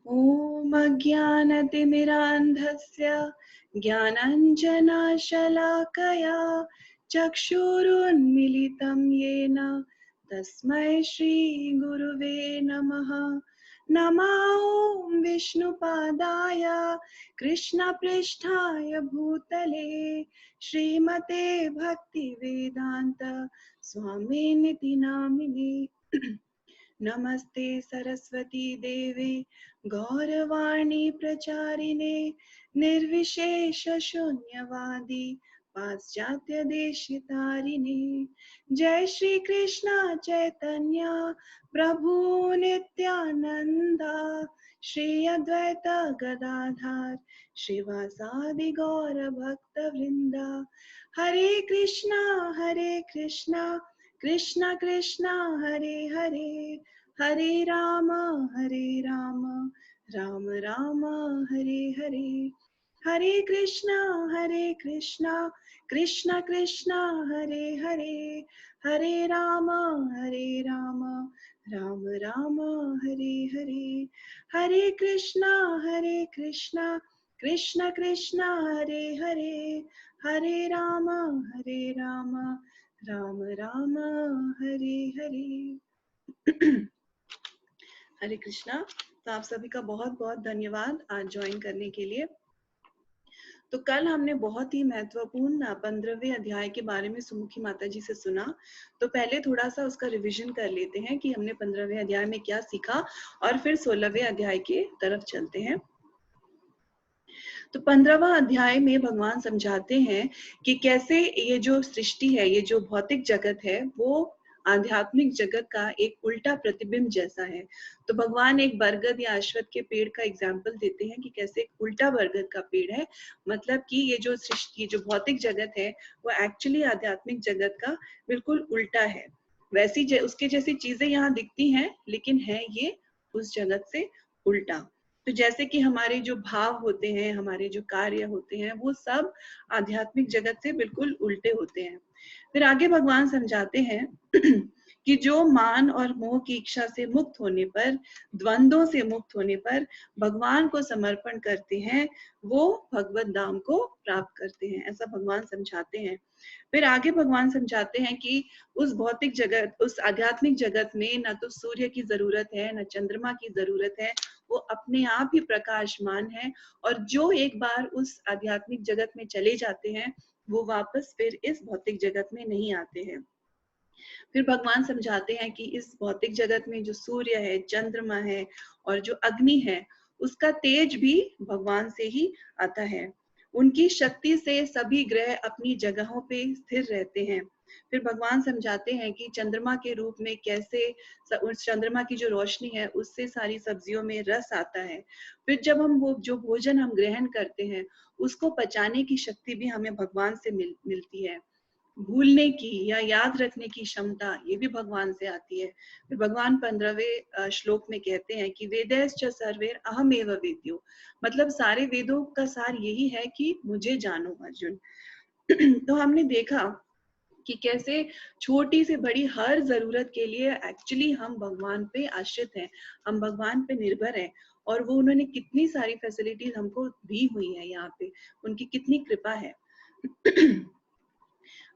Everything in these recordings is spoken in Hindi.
ॐ अज्ञानतिमिरान्धस्य ज्ञानाञ्जनशलाकया चक्षुरुन्मीलितं येन तस्मै श्रीगुरुवे नमः। नमो ॐ विष्णुपादाय कृष्णपृष्ठाय भूतले श्रीमते भक्तिवेदान्त स्वामिनिति नामिने। नमस्ते सरस्वती देवे गौरवाणी प्रचारिणे निर्विशेष शून्यवादी पाश्चात्य देशतारिणे। जय श्री कृष्ण चैतन्य प्रभु नित्यानंद श्री अद्वैत गदाधर श्रीवासादि गौर भक्त वृंदा। हरे कृष्णा कृष्ण कृष्ण हरे हरे हरे राम राम राम हरे हरे। हरे कृष्णा कृष्ण कृष्ण हरे हरे हरे राम राम राम हरे हरे। हरे कृष्णा कृष्ण कृष्ण हरे हरे हरे राम राम राम हरे हरे। हरे कृष्णा। तो आप सभी का बहुत बहुत धन्यवाद आज ज्वाइन करने के लिए। तो कल हमने बहुत ही महत्वपूर्ण 15वें अध्याय के बारे में सुमुखी माता जी से सुना। तो पहले थोड़ा सा उसका रिवीजन कर लेते हैं कि हमने 15वें अध्याय में क्या सीखा और फिर 16वें अध्याय की तरफ चलते हैं। तो 15वां अध्याय में भगवान समझाते हैं कि कैसे ये जो सृष्टि है, ये जो भौतिक जगत है, वो आध्यात्मिक जगत का एक उल्टा प्रतिबिंब जैसा है। तो भगवान एक बरगद या अश्वत्थ के पेड़ का एग्जाम्पल देते हैं कि कैसे एक उल्टा बरगद का पेड़ है। मतलब कि ये जो सृष्टि, जो भौतिक जगत है, वो एक्चुअली आध्यात्मिक जगत का बिल्कुल उल्टा है। वैसी उसके जैसी चीजें यहाँ दिखती हैं, लेकिन है ये उस जगत से उल्टा। तो जैसे कि हमारे जो भाव होते हैं, हमारे जो कार्य होते हैं, वो सब आध्यात्मिक जगत से बिल्कुल उल्टे होते हैं। फिर आगे भगवान समझाते हैं कि जो मान और मोह की इच्छा से मुक्त होने पर, द्वंद्वों से मुक्त होने पर भगवान को समर्पण करते हैं, वो भगवत धाम को प्राप्त करते हैं। ऐसा भगवान समझाते हैं। फिर आगे भगवान समझाते हैं कि उस भौतिक जगत, उस आध्यात्मिक जगत में न तो सूर्य की जरूरत है, न चंद्रमा की जरूरत है, वो अपने आप ही प्रकाशमान है। और जो एक बार उस आध्यात्मिक जगत में चले जाते हैं, वो वापस फिर इस भौतिक जगत में नहीं आते हैं। फिर भगवान समझाते हैं कि इस भौतिक जगत में जो सूर्य है, चंद्रमा है और जो अग्नि है, उसका तेज भी भगवान से ही आता है। उनकी शक्ति से सभी ग्रह अपनी जगहों पे स्थिर रहते हैं। फिर भगवान समझाते हैं कि चंद्रमा के रूप में कैसे उस चंद्रमा की जो रोशनी है, उससे सारी सब्जियों में रस आता है। फिर जब हम वो जो भोजन हम ग्रहण करते हैं, उसको पचाने की शक्ति भी हमें भगवान से मिलती है। भूलने की या याद रखने की क्षमता, ये भी भगवान से आती है। फिर भगवान 15वें श्लोक में कहते हैं कि वेदैश्च सर्वैर अहमेव वेद्यो। मतलब सारे वेदों का सार यही है कि मुझे जानो अर्जुन। तो हमने देखा कि कैसे छोटी से बड़ी हर जरूरत के लिए एक्चुअली हम भगवान पे आश्रित हैं, हम भगवान पे निर्भर हैं। और वो उन्होंने कितनी सारी फैसिलिटीज हमको दी हुई है, यहाँ पे उनकी कितनी कृपा है।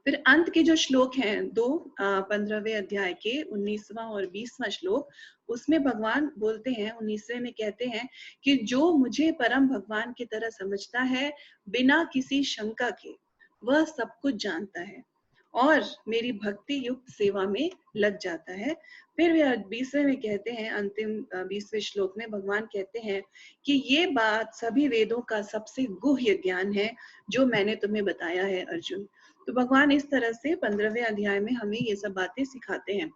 फिर अंत के जो श्लोक हैं, 15वें अध्याय के 19वां और 20वां श्लोक, उसमें भगवान बोलते हैं, 19वें में कहते हैं कि जो मुझे परम भगवान की तरह समझता है बिना किसी शंका के, वह सब कुछ जानता है और मेरी भक्ति युक्त सेवा में लग जाता है। फिर वे 20वें में कहते हैं, अंतिम 20वें श्लोक में भगवान कहते हैं कि ये बात सभी वेदों का सबसे गुह्य ज्ञान है जो मैंने तुम्हें बताया है अर्जुन। तो भगवान इस तरह से 15वें अध्याय में हमें ये सब बातें सिखाते हैं।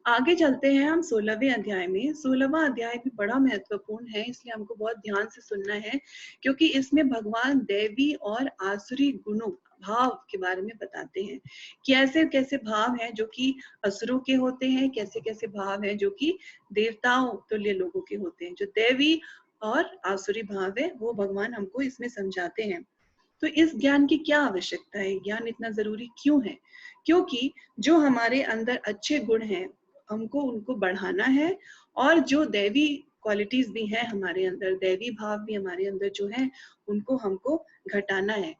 आगे चलते हैं हम 16वें अध्याय में। 16वां अध्याय भी बड़ा महत्वपूर्ण है, इसलिए हमको बहुत ध्यान से सुनना है, क्योंकि इसमें भगवान दैवी और आसुरी गुणों, भाव के बारे में बताते हैं कि ऐसे कैसे भाव हैं जो कि असुरों के होते हैं, कैसे कैसे भाव हैं जो कि देवताओं तुल्य लोगों के होते हैं। जो दैवी और आसुरी भाव है, वो भगवान हमको इसमें समझाते हैं। तो इस ज्ञान की क्या आवश्यकता है, ज्ञान इतना जरूरी क्यों है? क्योंकि जो हमारे अंदर अच्छे गुण हैं, हमको उनको बढ़ाना है, और जो दैवी क्वालिटीज भी हैं हमारे अंदर, दैवी भाव भी हमारे अंदर जो है उनको हमको घटाना है,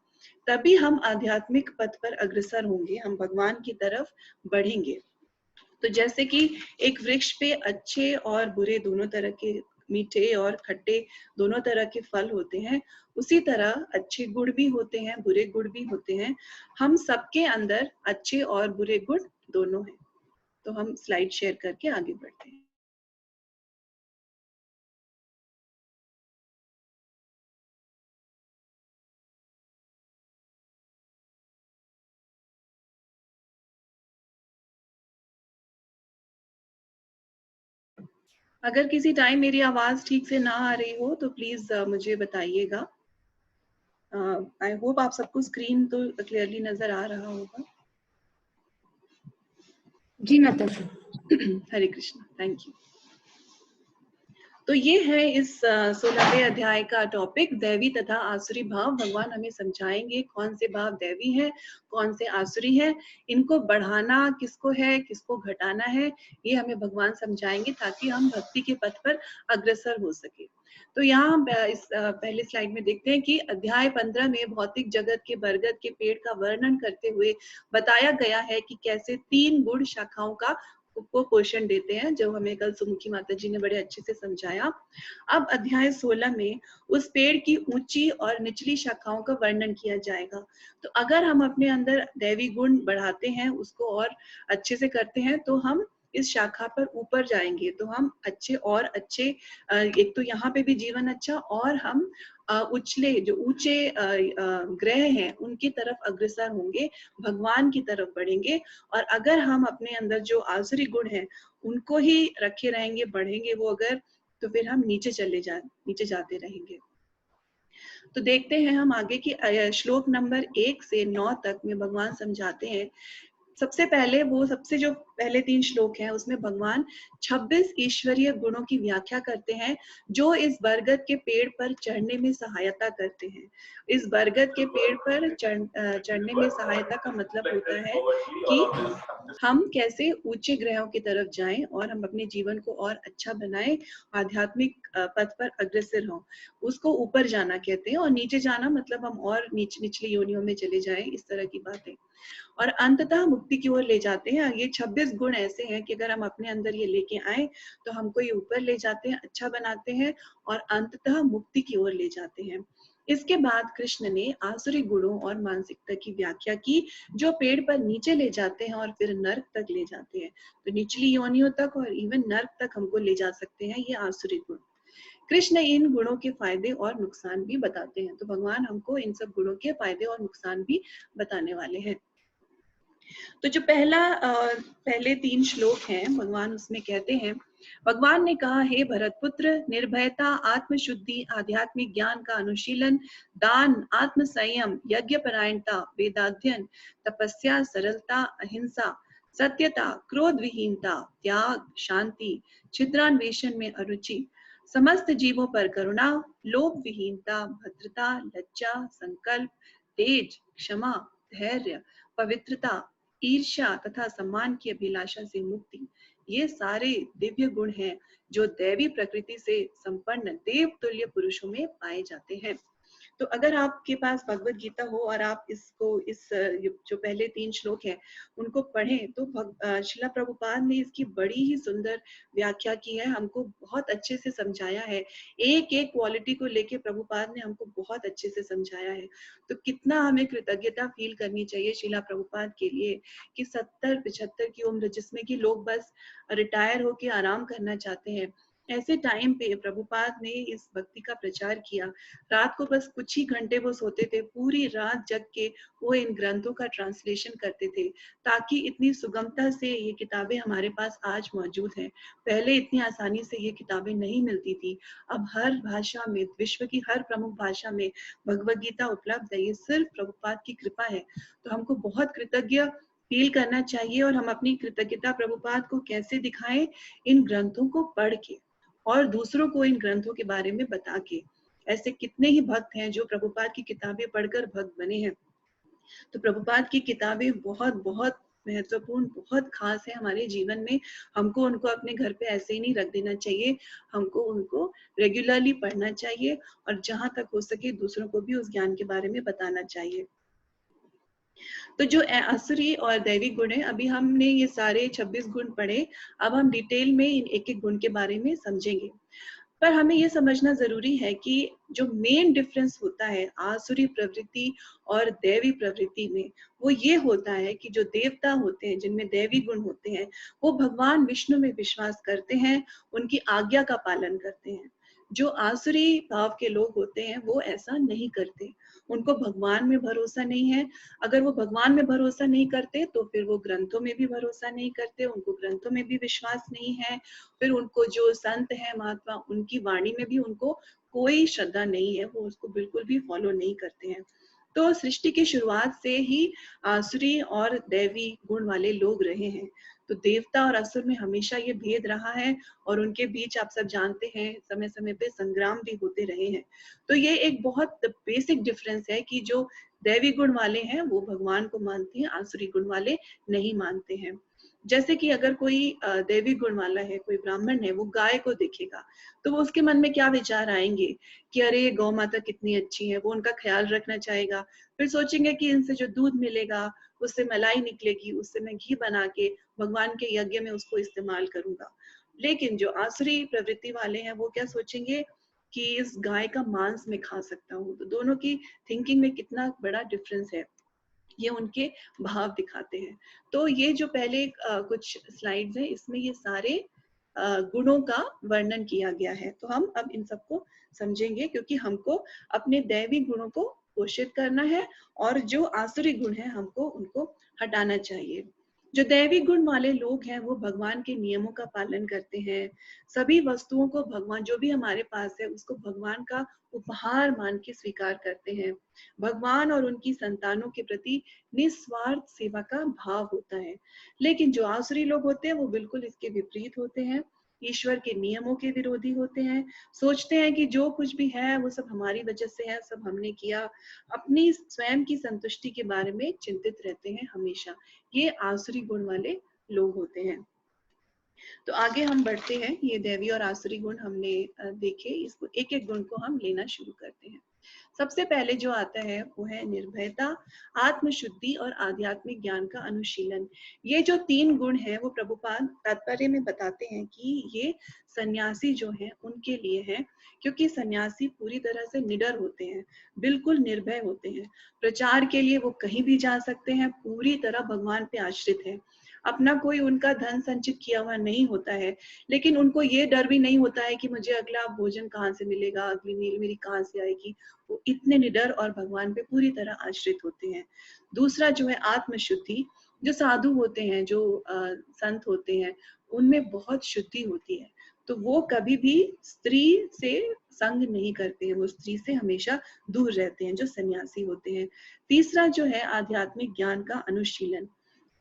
तभी हम आध्यात्मिक पथ पर अग्रसर होंगे, हम भगवान की तरफ बढ़ेंगे। तो जैसे कि एक वृक्ष पे अच्छे और बुरे दोनों तरह के, मीठे और खट्टे दोनों तरह के फल होते हैं, उसी तरह अच्छे गुण भी होते हैं, बुरे गुण भी होते हैं। हम सबके अंदर अच्छे और बुरे गुण दोनों हैं। तो हम स्लाइड शेयर करके आगे बढ़ते हैं। अगर किसी टाइम मेरी आवाज ठीक से ना आ रही हो तो प्लीज मुझे बताइएगा। आई होप आप सबको स्क्रीन तो क्लियरली नजर आ रहा होगा। जी माता जी। हरे कृष्ण, थैंक यू। तो ये है इस 16वें अध्याय का टॉपिक, दैवी तथा आसुरी भाव। भगवान हमें समझाएंगे कौन से भाव दैवी है, कौन से आसुरी है, इनको बढ़ाना किसको है, किसको घटाना है, ये हमें भगवान समझाएंगे ताकि हम भक्ति के पथ पर अग्रसर हो सके। तो यहाँ इस पहले स्लाइड में देखते हैं कि अध्याय 15 में भौतिक जगत के बरगद के पेड़ का वर्णन करते हुए बताया गया है कि कैसे 3 गुण शाखाओं का को पोषण देते हैं, जो हमें कल सुमुखी माता जी ने बड़े अच्छे से समझाया। अब अध्याय 16 में उस पेड़ की ऊंची और निचली शाखाओं का वर्णन किया जाएगा। तो अगर हम अपने अंदर दैवी गुण बढ़ाते हैं, उसको और अच्छे से करते हैं, तो हम इस शाखा पर ऊपर जाएंगे, तो हम अच्छे और अच्छे, एक तो यहाँ पे भी जीवन अच्छा, और हम उछले जो ऊंचे ग्रह हैं उनकी तरफ अग्रसर होंगे, भगवान की तरफ बढ़ेंगे। और अगर हम अपने अंदर जो आसुरी गुण हैं उनको ही रखे रहेंगे, बढ़ेंगे वो अगर, तो फिर हम नीचे जाते रहेंगे। तो देखते हैं हम आगे की श्लोक नंबर 1 से 9 तक में भगवान समझाते हैं। सबसे पहले वो सबसे जो पहले 3 श्लोक हैं उसमें भगवान 26 ईश्वरीय गुणों की व्याख्या करते हैं, जो इस बरगद के पेड़ पर चढ़ने में सहायता करते हैं। इस बरगद के पेड़ पर चढ़ने में सहायता का मतलब होता है कि हम कैसे ऊंचे ग्रहों की तरफ जाएं और हम अपने जीवन को और अच्छा बनाएं, आध्यात्मिक पथ पर अग्रसर हों। उसको ऊपर जाना कहते हैं, और नीचे जाना मतलब हम और निचली योनियों में चले जाएं, इस तरह की बातें। और अंततः मुक्ति की ओर ले जाते हैं। ये 26 गुण ऐसे हैं कि अगर हम अपने अंदर ये लेके आए तो हमको ये ऊपर ले जाते हैं, अच्छा बनाते हैं और अंततः मुक्ति की ओर ले जाते हैं। इसके बाद कृष्ण ने आसुरी गुणों और मानसिकता की व्याख्या की, जो पेड़ पर नीचे ले जाते हैं और फिर नर्क तक ले जाते हैं। तो निचली योनियों तक और इवन नर्क तक हमको ले जा सकते हैं ये आसुरी गुण। कृष्ण इन गुणों के फायदे और नुकसान भी बताते हैं। तो भगवान हमको इन सब गुणों के फायदे और नुकसान भी बताने वाले हैं। तो जो पहले 3 श्लोक हैं, भगवान उसमें कहते हैं, भगवान ने कहा, हे भरतपुत्र, निर्भयता, आत्मशुद्धि, आध्यात्मिक ज्ञान का अनुशीलन, दान, आत्म संयम, यज्ञ परायणता, वेदाध्ययन, तपस्या, सरलता, अहिंसा, सत्यता, क्रोध विहीनता, त्याग, शांति, छिद्रान्वेषण में अरुचि, समस्त जीवों पर करुणा, लोभ विहीनता, भद्रता, लज्जा, संकल्प, तेज, क्षमा, धैर्य, पवित्रता, ईर्ष्या तथा सम्मान की अभिलाषा से मुक्ति, ये सारे दिव्य गुण हैं जो दैवी प्रकृति से संपन्न देव तुल्य पुरुषों में पाए जाते हैं। तो अगर आपके पास भगवत गीता हो और आप इस जो पहले 3 श्लोक हैं उनको पढ़ें, तो श्रीला प्रभुपाद ने इसकी बड़ी ही सुंदर व्याख्या की है, हमको बहुत अच्छे से समझाया है। एक एक क्वालिटी को लेके प्रभुपाद ने हमको बहुत अच्छे से समझाया है। तो कितना हमें कृतज्ञता फील करनी चाहिए श्रीला प्रभुपाद के लिए कि 70-75 की उम्र, जिसमें कि लोग बस रिटायर होके आराम करना चाहते हैं, ऐसे टाइम पे प्रभुपाद ने इस भक्ति का प्रचार किया। रात को बस कुछ ही घंटे वो सोते थे, पूरी रात जग के वो इन ग्रंथों का ट्रांसलेशन करते थे, ताकि इतनी सुगमता से ये किताबें हमारे पास आज मौजूद हैं। पहले इतनी आसानी से ये किताबें नहीं मिलती थी। अब हर भाषा में, विश्व की हर प्रमुख भाषा में भगवत गीता उपलब्ध है। ये सिर्फ प्रभुपाद की कृपा है। तो हमको बहुत कृतज्ञ फील करना चाहिए, और हम अपनी कृतज्ञता प्रभुपाद को कैसे दिखाएं? इन ग्रंथों को पढ़ के और दूसरों को इन ग्रंथों के बारे में बता के। ऐसे कितने ही भक्त हैं जो प्रभुपाद की किताबें पढ़कर भक्त बने हैं। तो प्रभुपाद की किताबें बहुत बहुत महत्वपूर्ण, बहुत खास है हमारे जीवन में। हमको उनको अपने घर पे ऐसे ही नहीं रख देना चाहिए, हमको उनको रेगुलरली पढ़ना चाहिए और जहाँ तक हो सके दूसरों को भी उस ज्ञान के बारे में बताना चाहिए। तो जो आसुरी और दैवी गुण है, अभी हमने ये सारे 26 गुण पढ़े, अब हम डिटेल में इन एक-एक गुण के बारे में समझेंगे। पर हमें ये समझना ज़रूरी है कि जो मेन डिफरेंस होता है आसुरी प्रवृत्ति और दैवी प्रवृत्ति में, वो ये होता है कि जो देवता होते हैं, जिनमें दैवी गुण होते हैं, वो भगवान विष्णु में विश्वास करते हैं, उनकी आज्ञा का पालन करते हैं। जो आसुरी भाव के लोग होते हैं, वो ऐसा नहीं करते। उनको भगवान में भरोसा नहीं है। अगर वो भगवान में भरोसा नहीं करते, तो फिर वो ग्रंथों में भी भरोसा नहीं करते, उनको ग्रंथों में भी विश्वास नहीं है। फिर उनको जो संत है महात्मा, उनकी वाणी में भी उनको कोई श्रद्धा नहीं है, वो उसको बिल्कुल भी फॉलो नहीं करते हैं। तो सृष्टि की शुरुआत से ही आसुरी और दैवी गुण वाले लोग रहे हैं। तो देवता और असुर में हमेशा ये भेद रहा है और उनके बीच आप सब जानते हैं समय समय पे संग्राम भी होते रहे हैं। तो ये एक बहुत बेसिक डिफरेंस है कि जो दैवी गुण वाले हैं वो भगवान को मानते हैं, आसुरी गुण वाले नहीं मानते हैं। जैसे कि अगर कोई दैवी गुण वाला है, कोई ब्राह्मण है, वो गाय को देखेगा, तो वो उसके मन में क्या विचार आएंगे कि अरे गौ माता कितनी अच्छी है, वो उनका ख्याल रखना चाहेगा। फिर सोचेंगे कि इनसे जो दूध मिलेगा, उससे मलाई निकलेगी, उससे मैं घी बना के भगवान के यज्ञ में उसको इस्तेमाल करूंगा। लेकिन जो आसुरी प्रवृत्ति वाले हैं, वो क्या सोचेंगे कि इस गाय का मांस मैं खा सकता हूँ। तो दोनों की थिंकिंग में कितना बड़ा डिफरेंस है, ये उनके भाव दिखाते हैं। तो ये जो पहले कुछ स्लाइड्स हैं, इसमें ये सारे गुणों का वर्णन किया गया है। तो हम अब इन सबको समझेंगे, क्योंकि हमको अपने दैवी गुणों को पोषित करना है और जो आसुरी गुण है हमको उनको हटाना चाहिए। जो दैवी गुण वाले लोग हैं, वो भगवान के नियमों का पालन करते हैं। सभी वस्तुओं को भगवान, जो भी हमारे पास है, उसको भगवान का उपहार मान के स्वीकार करते हैं। भगवान और उनकी संतानों के प्रति निस्वार्थ सेवा का भाव होता है। लेकिन जो आसुरी लोग होते हैं, वो बिल्कुल इसके विपरीत होते हैं। ईश्वर के नियमों के विरोधी होते हैं। सोचते हैं कि जो कुछ भी है वो सब हमारी वजह से है, सब हमने किया। अपनी स्वयं की संतुष्टि के बारे में चिंतित रहते हैं हमेशा। ये आसुरी गुण वाले लोग होते हैं। तो आगे हम बढ़ते हैं। ये दैवी और आसुरी गुण हमने देखे, इसको एक एक गुण को हम लेना शुरू करते हैं। सबसे पहले जो आता है वो है निर्भयता, आत्मशुद्धि और आध्यात्मिक ज्ञान का अनुशीलन। ये जो 3 गुण हैं, वो प्रभुपाद तात्पर्य में बताते हैं कि ये सन्यासी जो हैं उनके लिए हैं, क्योंकि सन्यासी पूरी तरह से निडर होते हैं, बिल्कुल निर्भय होते हैं। प्रचार के लिए वो कहीं भी जा सकते हैं, पूरी तरह भगवान पे आश्रित है। अपना कोई उनका धन संचित किया हुआ नहीं होता है, लेकिन उनको ये डर भी नहीं होता है कि मुझे अगला भोजन कहाँ से मिलेगा, अगली मील मेरी कहाँ से आएगी। वो इतने निडर और भगवान पे पूरी तरह आश्रित होते हैं। दूसरा जो है आत्मशुद्धि। जो साधु होते हैं, जो संत होते हैं, उनमें बहुत शुद्धि होती है। तो वो कभी भी स्त्री से संग नहीं करते हैं, वो स्त्री से हमेशा दूर रहते हैं, जो सन्यासी होते हैं। तीसरा जो है आध्यात्मिक ज्ञान का अनुशीलन।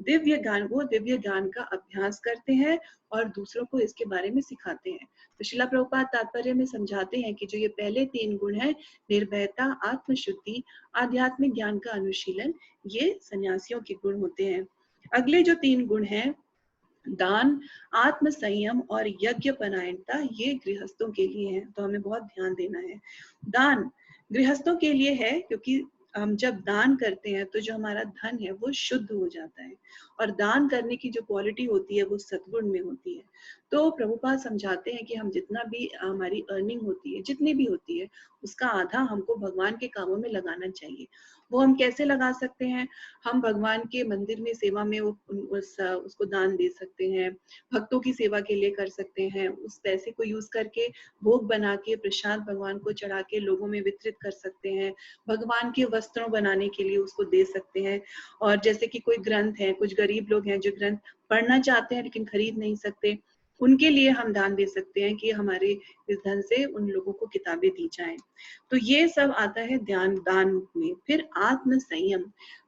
दिव्य ज्ञान, वो दिव्य ज्ञान का अभ्यास करते हैं और दूसरों को इसके बारे में सिखाते हैं। तो शिला प्रभुपाद तात्पर्य में समझाते हैं कि जो ये पहले 3 गुण हैं, निर्भयता, आत्मशुद्धि, आध्यात्मिक ज्ञान का अनुशीलन, ये सन्यासियों के गुण होते हैं। अगले जो 3 गुण हैं, दान, आत्म संयम और यज्ञ परायणता, ये गृहस्थों के लिए है। तो हमें बहुत ध्यान देना है। दान गृहस्थों के लिए है, क्योंकि हम जब दान करते हैं तो जो हमारा धन है वो शुद्ध हो जाता है, और दान करने की जो क्वालिटी होती है वो सद्गुण में होती है। तो प्रभुपाद समझाते हैं कि हम जितना भी हमारी अर्निंग होती है, जितनी भी होती है, उसका आधा हमको भगवान के कामों में लगाना चाहिए। वो हम कैसे लगा सकते हैं? हम भगवान के मंदिर में सेवा में उसको दान दे सकते हैं, भक्तों की सेवा के लिए कर सकते हैं। उस पैसे को यूज करके भोग बना के प्रसाद भगवान को चढ़ा के लोगों में वितरित कर सकते हैं। भगवान के वस्त्रों बनाने के लिए उसको दे सकते हैं। और जैसे कि कोई ग्रंथ है, कुछ गरीब लोग हैं जो ग्रंथ पढ़ना चाहते हैं लेकिन खरीद नहीं सकते, उनके लिए हम दान दे सकते हैं कि हमारे इस धन से उन लोगों को किताबें दी जाएं। तो ये सब आता है ध्यान दान में। फिर आत्म संयम।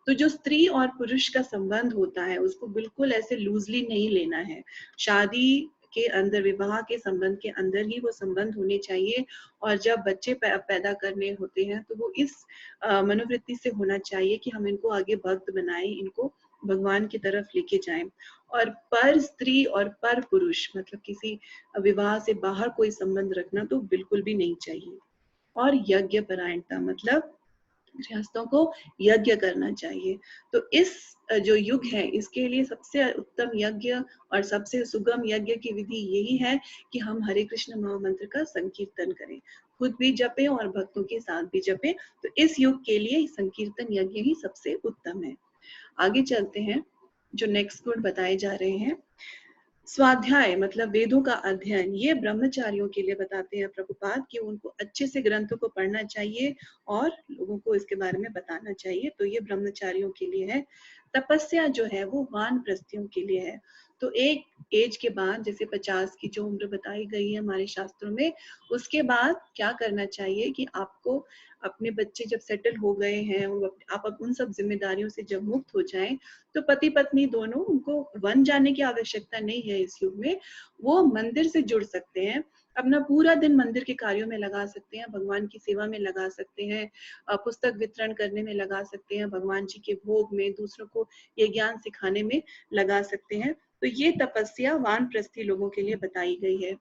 तो जो स्त्री और पुरुष का संबंध होता है, उसको बिल्कुल ऐसे लूजली नहीं लेना है। शादी के अंदर, विवाह के संबंध के अंदर ही वो संबंध होने चाहिए। और जब बच्चे पैदा करने होते हैं तो वो इस मनोवृत्ति से होना चाहिए कि हम इनको आगे भक्त बनाएं, इनको भगवान की तरफ लेके जाएं। और पर स्त्री और पर पुरुष मतलब किसी विवाह से बाहर कोई संबंध रखना तो बिल्कुल भी नहीं चाहिए। और यज्ञ परायणता मतलब गृहस्थों को यज्ञ करना चाहिए। तो इस जो युग है इसके लिए सबसे उत्तम यज्ञ और सबसे सुगम यज्ञ की विधि यही है कि हम हरे कृष्ण महामंत्र का संकीर्तन करें, खुद भी जपे और भक्तों के साथ भी जपे। तो इस युग के लिए संकीर्तन यज्ञ ही सबसे उत्तम है। आगे चलते हैं, जो नेक्स्ट गुण बताए जा रहे हैं, स्वाध्याय मतलब वेदों का अध्ययन, ये ब्रह्मचारियों के लिए बताते हैं प्रभुपाद कि उनको अच्छे से ग्रंथों को पढ़ना चाहिए और लोगों को इसके बारे में बताना चाहिए। तो ये ब्रह्मचारियों के लिए है। तपस्या जो है वो वानप्रस्थियों के लिए है। तो एक एज के बाद, जैसे 50 की जो उम्र बताई गई है हमारे शास्त्रों में, उसके बाद क्या करना चाहिए कि आपको अपने बच्चे जब सेटल हो गए हैं, आप उन सब जिम्मेदारियों से जब मुक्त हो जाएं, तो पति पत्नी दोनों, उनको वन जाने की आवश्यकता नहीं है इस युग में। वो मंदिर से जुड़ सकते हैं, अपना पूरा दिन मंदिर के कार्यों में लगा सकते हैं, भगवान की सेवा में लगा सकते हैं, पुस्तक वितरण करने में लगा सकते हैं, भगवान जी के भोग में, दूसरों को ये ज्ञान सिखाने में लगा सकते हैं। तो ये तपस्या वानप्रस्थी लोगों के लिए बताई गई है।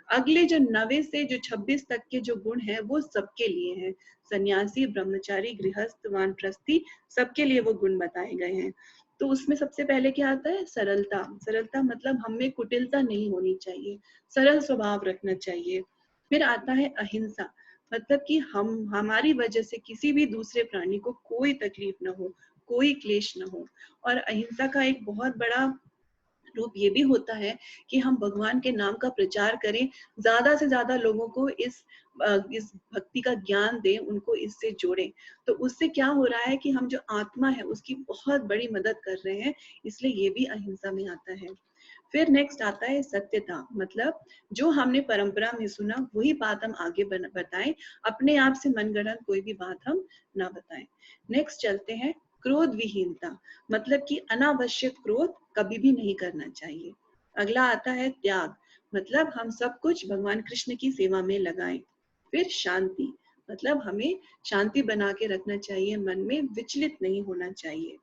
अगले जो 9 से जो 26 तक के जो गुण हैं वो सबके लिए हैं। सन्यासी, ब्रह्मचारी, गृहस्थ, वानप्रस्थी, सबके लिए वो गुण बताए गए हैं। तो उसमें सबसे पहले क्या आता है? सरलता। सरलता मतलब हमें कुटिलता नहीं होनी चाहिए, सरल स्वभाव रखना चाहिए। फिर आता है अहिंसा, मतलब कि हमारी वजह से किसी भी दूसरे प्राणी को कोई तकलीफ ना हो, कोई क्लेश ना हो। और अहिंसा का एक बहुत बड़ा रूप ये भी होता है कि हम भगवान के नाम का प्रचार करें, ज्यादा से ज्यादा लोगों को इस भक्ति का ज्ञान दें, उनको इससे जोड़ें। तो उससे क्या हो रहा है कि हम जो आत्मा है उसकी बहुत बड़ी मदद कर रहे हैं, इसलिए ये भी अहिंसा में आता है। फिर नेक्स्ट आता है सत्यता, मतलब जो हमने परंपरा में सुना वही बात हम आगे बताएं, अपने आप से मनगढ़ंत कोई भी बात हम ना बताएं। नेक्स्ट चलते हैं, क्रोध विहीनता, मतलब कि अनावश्यक क्रोध कभी भी नहीं करना चाहिए। अगला आता है त्याग, मतलब हम सब कुछ भगवान कृष्ण की सेवा में लगाएं। फिर शांति, मतलब हमें शांति बना के रखना चाहिए, मन में विचलित नहीं होना चाहिए।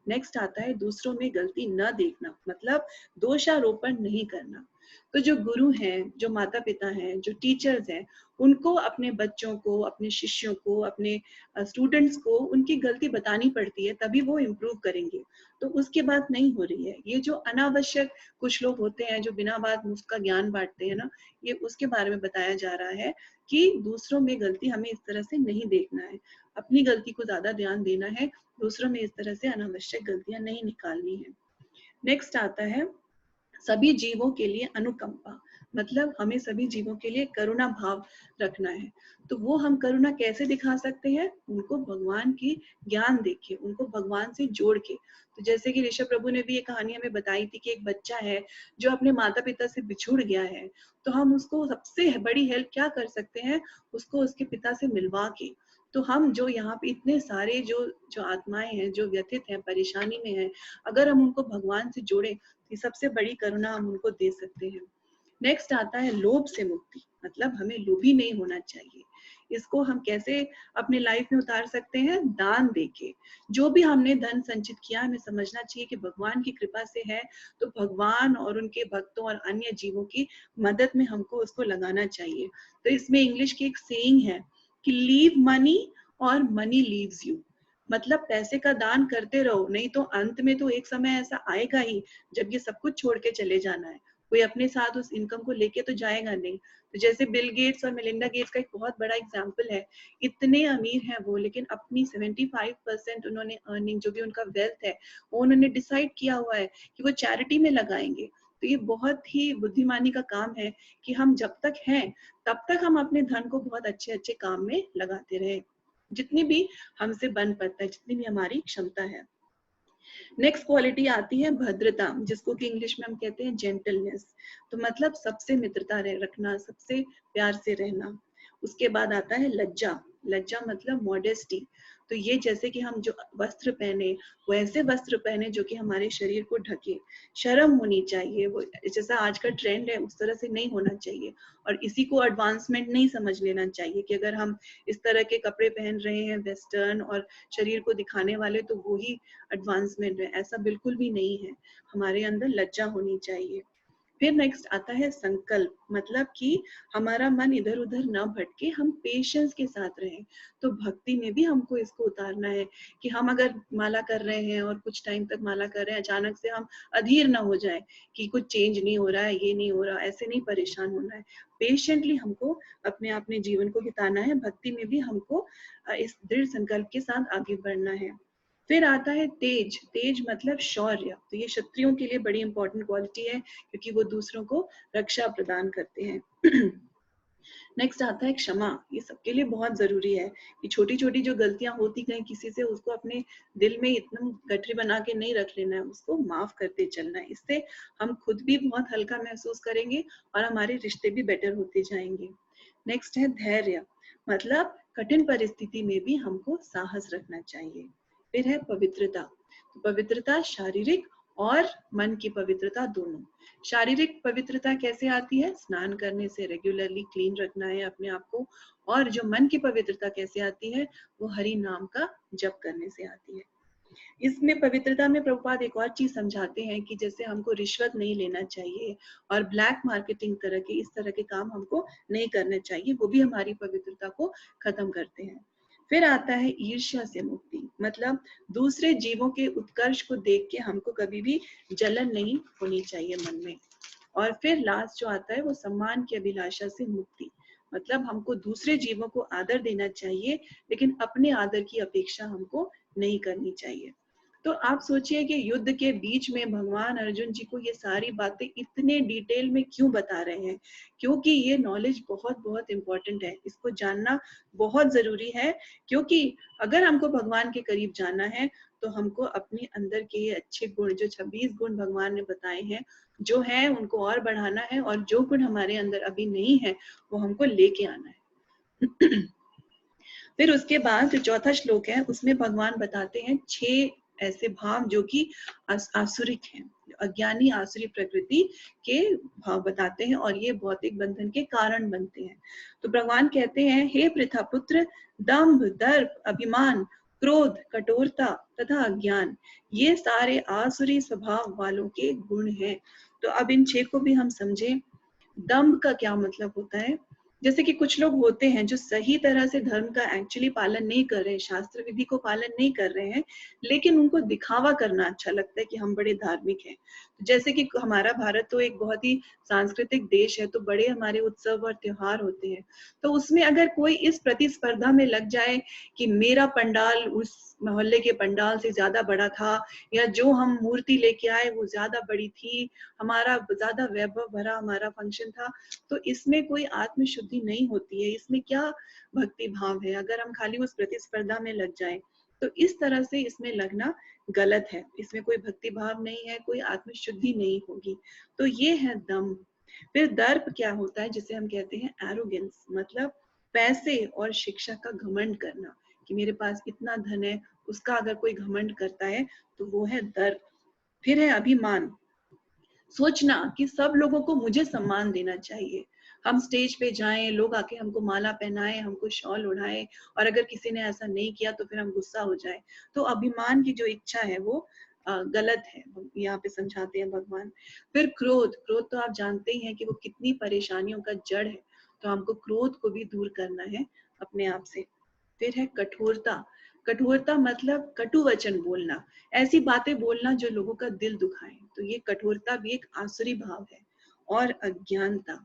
नेक्स्ट आता है दूसरों में गलती न देखना, मतलब दोषारोपण नहीं करना। तो जो गुरु हैं, जो माता पिता हैं, जो टीचर्स हैं, उनको अपने बच्चों को, अपने शिष्यों को, अपने स्टूडेंट्स को उनकी गलती बतानी पड़ती है, तभी वो इम्प्रूव करेंगे। तो उसके बाद नहीं हो रही है ये जो अनावश्यक कुछ लोग होते हैं जो बिना बात मुफ्त का ज्ञान बांटते हैं ना, ये उसके बारे में बताया जा रहा है कि दूसरों में गलती हमें इस तरह से नहीं देखना है, अपनी गलती को ज्यादा ध्यान देना है, दूसरों में इस तरह से अनावश्यक गलतियां नहीं निकालनी है। नेक्स्ट आता है सभी जीवों के लिए अनुकंपा, मतलब हमें सभी जीवों के लिए करुणा भाव रखना है। तो वो हम करुणा कैसे दिखा सकते हैं? उनको भगवान की ज्ञान देके, उनको भगवान से जोड़ के। तो जैसे कि ऋषभ प्रभु ने भी ये कहानी हमें बताई थी कि एक बच्चा है जो अपने माता पिता से बिछुड़ गया है, तो हम उसको सबसे बड़ी हेल्प क्या कर सकते हैं? उसको उसके पिता से मिलवा के। तो हम जो यहाँ पे इतने सारे जो जो आत्माएं हैं, जो व्यथित हैं, परेशानी में हैं, अगर हम उनको भगवान से जोड़े, ये सबसे बड़ी करुणा हम उनको दे सकते हैं। नेक्स्ट आता है लोभ से मुक्ति, मतलब हमें लोभी नहीं होना चाहिए। इसको हम कैसे अपने लाइफ में उतार सकते हैं? दान देके। जो भी हमने धन संचित किया, हमें समझना चाहिए कि भगवान की कृपा से है, तो भगवान और उनके भक्तों और अन्य जीवों की मदद में हमको उसको लगाना चाहिए। तो इसमें इंग्लिश की एक सेइंग है कि लीव मनी और मनी लीव्स यू, मतलब पैसे का दान करते रहो, नहीं तो अंत में तो एक समय ऐसा आएगा ही जब ये सब कुछ छोड़ के चले जाना है, कोई अपने साथ उस इनकम को लेके तो जाएगा नहीं। तो जैसे बिल गेट्स और मेलिंडा गेट्स का एक बहुत बड़ा एग्जाम्पल है, इतने अमीर हैं वो, लेकिन अपनी 75% उन्होंने अर्निंग, जो भी उनका वेल्थ है, वो उन्होंने डिसाइड किया हुआ है कि वो चैरिटी में लगाएंगे। तो ये बहुत ही बुद्धिमानी का काम है कि हम जब तक हैं तब तक हम अपने धन को बहुत अच्छे अच्छे काम में लगाते रहे, जितनी भी हमसे बन पाता है, जितनी भी हमारी क्षमता है। नेक्स्ट क्वालिटी आती है भद्रता, जिसको कि इंग्लिश में हम कहते हैं जेंटलनेस। तो मतलब सबसे मित्रता रखना, सबसे प्यार से रहना। उसके बाद आता है लज्जा। लज्जा मतलब मॉडेस्टी, तो ये जैसे कि हम जो वस्त्र पहने वैसे वस्त्र पहने जो कि हमारे शरीर को ढके। शर्म होनी चाहिए, वो जैसा आज का ट्रेंड है उस तरह से नहीं होना चाहिए, और इसी को एडवांसमेंट नहीं समझ लेना चाहिए कि अगर हम इस तरह के कपड़े पहन रहे हैं वेस्टर्न और शरीर को दिखाने वाले तो वो ही एडवांसमेंट है। ऐसा बिल्कुल भी नहीं है। हमारे अंदर लज्जा होनी चाहिए। फिर नेक्स्ट आता है संकल्प, मतलब कि हमारा मन इधर उधर न भटके, हम पेशेंस के साथ रहें। तो भक्ति में भी हमको इसको उतारना है कि हम अगर माला कर रहे हैं और कुछ टाइम तक माला कर रहे हैं, अचानक से हम अधीर ना हो जाए कि कुछ चेंज नहीं हो रहा है, ये नहीं हो रहा, ऐसे नहीं परेशान होना है। पेशेंटली हमको अपने जीवन को बिताना है। भक्ति में भी हमको इस दृढ़ संकल्प के साथ आगे बढ़ना है। फिर आता है तेज। तेज मतलब शौर्य। तो ये क्षत्रियों के लिए बड़ी इंपॉर्टेंट क्वालिटी है क्योंकि वो दूसरों को रक्षा प्रदान करते हैं। नेक्स्ट आता है क्षमा। ये सबके लिए बहुत जरूरी है कि छोटी छोटी जो गलतियां होती गई किसी से, उसको अपने दिल में इतना गठरी बना के नहीं रख लेना है, उसको माफ करते चलना है। इससे हम खुद भी बहुत हल्का महसूस करेंगे और हमारे रिश्ते भी बेटर होते जाएंगे। नेक्स्ट है धैर्य, मतलब कठिन परिस्थिति में भी हमको साहस रखना चाहिए। फिर है पवित्रता। तो पवित्रता शारीरिक और मन की पवित्रता दोनों। शारीरिक पवित्रता कैसे आती है? स्नान करने से, रेगुलरली क्लीन रखना है अपने आप को। और जो मन की पवित्रता कैसे आती है? वो हरि नाम का जप करने से आती है। इसमें पवित्रता में प्रभुपाद एक और चीज समझाते हैं कि जैसे हमको रिश्वत नहीं लेना चाहिए और ब्लैक मार्केटिंग तरह के इस तरह के काम हमको नहीं करने चाहिए, वो भी हमारी पवित्रता को खत्म करते हैं। फिर आता है ईर्ष्या से मुक्ति, मतलब दूसरे जीवों के उत्कर्ष को देख के हमको कभी भी जलन नहीं होनी चाहिए मन में। और फिर लास्ट जो आता है वो सम्मान की अभिलाषा से मुक्ति, मतलब हमको दूसरे जीवों को आदर देना चाहिए लेकिन अपने आदर की अपेक्षा हमको नहीं करनी चाहिए। तो आप सोचिए कि युद्ध के बीच में भगवान अर्जुन जी को ये सारी बातें इतने डिटेल में क्यों बता रहे हैं? क्योंकि ये नॉलेज बहुत बहुत इंपॉर्टेंट है, इसको जानना बहुत जरूरी है। क्योंकि अगर हमको भगवान के करीब जाना है तो हमको अपने अंदर के ये अच्छे गुण, जो 26 गुण भगवान ने बताए हैं, जो है उनको और बढ़ाना है, और जो गुण हमारे अंदर अभी नहीं है वो हमको लेके आना है। फिर उसके बाद जो चौथा श्लोक है उसमें भगवान बताते हैं 6 ऐसे भाव जो कि आसुरिक हैं, अज्ञानी आसुरी प्रकृति के भाव बताते हैं और ये भौतिक बंधन के कारण बनते हैं। तो भगवान कहते हैं, हे पृथा पुत्र, दंभ, दर्प, अभिमान, क्रोध, कठोरता तथा अज्ञान, ये सारे आसुरी स्वभाव वालों के गुण हैं। तो अब इन 6 को भी हम समझें। दंभ का क्या मतलब होता है? जैसे कि कुछ लोग होते हैं जो सही तरह से धर्म का एक्चुअली पालन नहीं कर रहे हैं, शास्त्र विधि को पालन नहीं कर रहे हैं, लेकिन उनको दिखावा करना अच्छा लगता है कि हम बड़े धार्मिक हैं। तो जैसे कि हमारा भारत तो एक बहुत ही सांस्कृतिक देश है, तो बड़े हमारे उत्सव और त्योहार होते हैं। तो उसमें अगर कोई इस प्रतिस्पर्धा में लग जाए कि मेरा पंडाल उस मोहल्ले के पंडाल से ज्यादा बड़ा था, या जो हम मूर्ति लेके आए वो ज्यादा बड़ी थी, हमारा ज्यादा वैभव भरा हमारा फंक्शन था, तो इसमें कोई आत्म शुद्धि नहीं होती है। इसमें क्या भक्ति भाव है अगर हम खाली उस प्रतिस्पर्धा में लग जाएं? तो इस तरह से इसमें लगना गलत है। इसमें कोई भक्ति भाव नहीं है, कोई आत्म शुद्धि नहीं होगी। तो ये है दम। फिर दर्प क्या होता है? जिसे हम कहते हैं एरोगेंस, मतलब पैसे और शिक्षा का घमंड करना, कि मेरे पास इतना धन है, उसका अगर कोई घमंड करता है तो वो है दर्प। फिर है अभिमान, सोचना कि सब लोगों को मुझे सम्मान देना चाहिए। हम स्टेज पे जाएं, लोग आके हमको माला पहनाएं, हमको शॉल उड़ाएं, और अगर किसी ने ऐसा नहीं किया तो फिर हम गुस्सा हो जाएं। तो अभिमान की जो इच्छा है वो गलत है, यहाँ पे समझाते हैं भगवान। फिर क्रोध। क्रोध तो आप जानते ही हैं कि वो कितनी परेशानियों का जड़ है, तो हमको क्रोध को भी दूर करना है अपने आप से। फिर है कठोरता। कठोरता मतलब कटु वचन बोलना, ऐसी बातें बोलना जो लोगों का दिल दुखाए। तो ये कठोरता भी एक आसुरी भाव है। और अज्ञानता।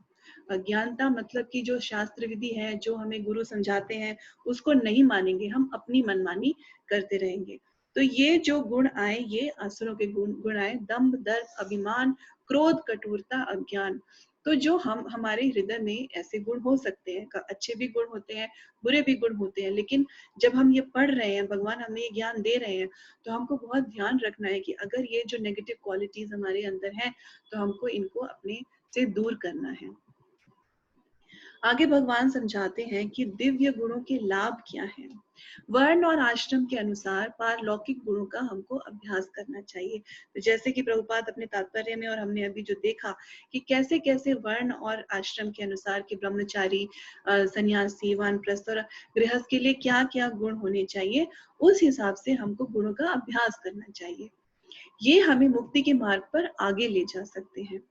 अज्ञानता मतलब कि जो शास्त्र विधि है, जो हमें गुरु समझाते हैं, उसको नहीं मानेंगे, हम अपनी मनमानी करते रहेंगे। तो ये जो गुण आए, ये असुरों के गुण आए, दंभ, दर्प, अभिमान, क्रोध, कठोरता, अज्ञान। तो जो हम हमारे हृदय में ऐसे गुण हो सकते हैं, अच्छे भी गुण होते हैं, बुरे भी गुण होते हैं, लेकिन जब हम ये पढ़ रहे हैं, भगवान हमें ये ज्ञान दे रहे हैं, तो हमको बहुत ध्यान रखना है कि अगर ये जो नेगेटिव क्वालिटीज हमारे अंदर हैं तो हमको इनको अपने से दूर करना है। आगे भगवान समझाते हैं कि दिव्य गुणों के लाभ क्या हैं। वर्ण और आश्रम के अनुसार पारलौकिक गुणों का हमको अभ्यास करना चाहिए। तो जैसे कि प्रभुपाद अपने तात्पर्य में और हमने अभी जो देखा कि कैसे कैसे वर्ण और आश्रम के अनुसार कि ब्रह्मचारी, सन्यासी, वानप्रस्थ और गृहस्थ के लिए क्या क्या गुण होने चाहिए, उस हिसाब से हमको गुणों का अभ्यास करना चाहिए। ये हमें मुक्ति के मार्ग पर आगे ले जा सकते हैं।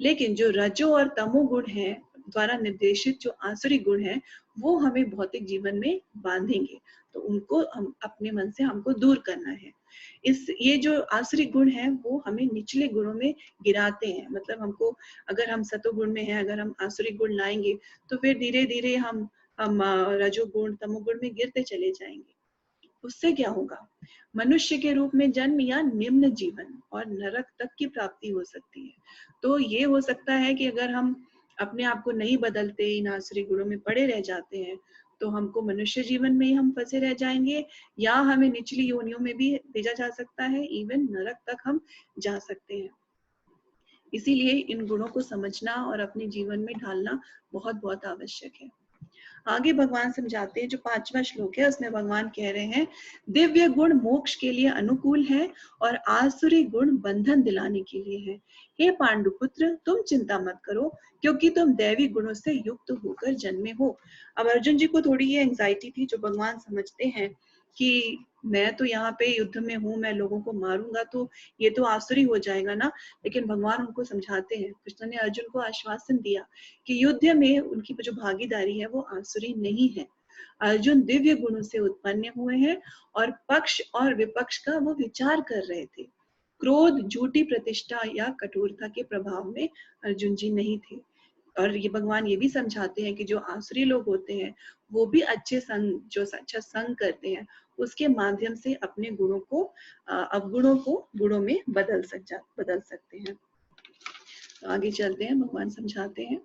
लेकिन जो रजो और तमो गुण है द्वारा निर्देशित जो आसुरी गुण है, वो हमें भौतिक जीवन में बांधेंगे। तो उनको हम अपने मन से हमको दूर करना है। ये जो आसुरी गुण है वो हमें निचले गुणों में गिराते हैं। मतलब हमको, अगर हम सतोगुण में हैं, अगर हम आसुरी गुण लाएंगे तो फिर धीरे धीरे हम रजोगुण तमोगुण में गिरते चले जाएंगे। उससे क्या होगा? मनुष्य के रूप में जन्म या निम्न जीवन और नरक तक की प्राप्ति हो सकती है। तो ये हो सकता है कि अगर हम अपने आप को नहीं बदलते, इन आसुरी गुणों में पड़े रह जाते हैं, तो हमको मनुष्य जीवन में ही हम फंसे रह जाएंगे, या हमें निचली योनियों में भी भेजा जा सकता है, इवन नरक तक हम जा सकते हैं। इसीलिए इन गुणों को समझना और अपने जीवन में ढालना बहुत बहुत आवश्यक है। आगे भगवान समझाते हैं, जो 5वां श्लोक है उसमें भगवान कह रहे हैं, दिव्य गुण मोक्ष के लिए अनुकूल है और आसुरी गुण बंधन दिलाने के लिए है। हे पांडुपुत्र, तुम चिंता मत करो, क्योंकि तुम दैवी गुणों से युक्त होकर जन्मे हो। अब अर्जुन जी को थोड़ी ये एंजाइटी थी, जो भगवान समझते हैं कि मैं तो यहाँ पे युद्ध में हूँ, मैं लोगों को मारूंगा तो ये तो आसुरी हो जाएगा ना। लेकिन भगवान उनको समझाते हैं, कृष्ण ने अर्जुन को आश्वासन दिया कि युद्ध में उनकी जो भागीदारी है वो आसुरी नहीं है। अर्जुन दिव्य गुणों से उत्पन्न हुए हैं और पक्ष और विपक्ष का वो विचार कर रहे थे। क्रोध, झूठी प्रतिष्ठा या कठोरता के प्रभाव में अर्जुन जी नहीं थे। और ये भगवान ये भी समझाते हैं कि जो आसुरी लोग होते हैं वो भी अच्छे संग, जो अच्छा संग करते हैं, उसके माध्यम से अपने गुणों को, अवगुणों को गुणों में बदल सकते हैं। तो आगे चलते हैं, भगवान समझाते हैं।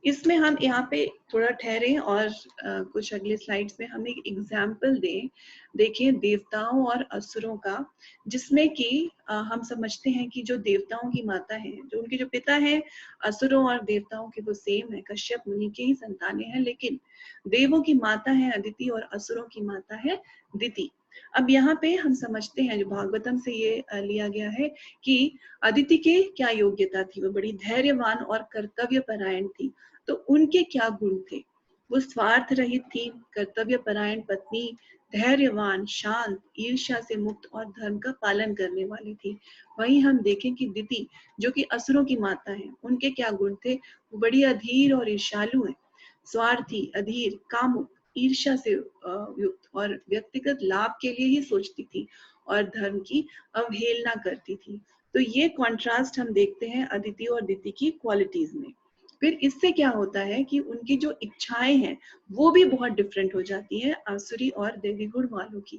इसमें हम यहाँ पे थोड़ा ठहरे और कुछ अगले स्लाइड्स में हम एक एग्जाम्पल दें। देखिए देवताओं और असुरों का, जिसमें कि हम समझते हैं कि जो देवताओं की माता है, जो उनके जो पिता हैं, असुरों और देवताओं के वो सेम है, कश्यप मुनि के ही संतानें हैं, लेकिन देवों की माता है अदिति और असुरों की माता है दिति। अब यहाँ पे हम समझते हैं, जो भागवतम से ये लिया गया है कि अदिति के क्या योग्यता थी। वो बड़ी धैर्यवान और कर्तव्य परायण थी। तो उनके क्या गुण थे? वो स्वार्थ रहित थी, कर्तव्य परायण पत्नी, धैर्यवान, शांत, ईर्ष्या से मुक्त और धर्म का पालन करने वाली थी। वहीं हम देखें कि दिति, जो कि असुरों की माता है, उनके क्या गुण थे? वो बड़ी अधीर और ईर्ष्यालु है, स्वार्थी, अधीर, कामुक, ईर्ष्या से युक्त और व्यक्तिगत लाभ के लिए ही सोचती थी और धर्म की अवहेलना करती थी। तो ये कॉन्ट्रास्ट हम देखते हैं अदिति और दिति की क्वालिटीज में। फिर इससे क्या होता है कि उनकी जो इच्छाएं हैं वो भी बहुत डिफरेंट हो जाती है आसुरी और दैवी गुण वालों की।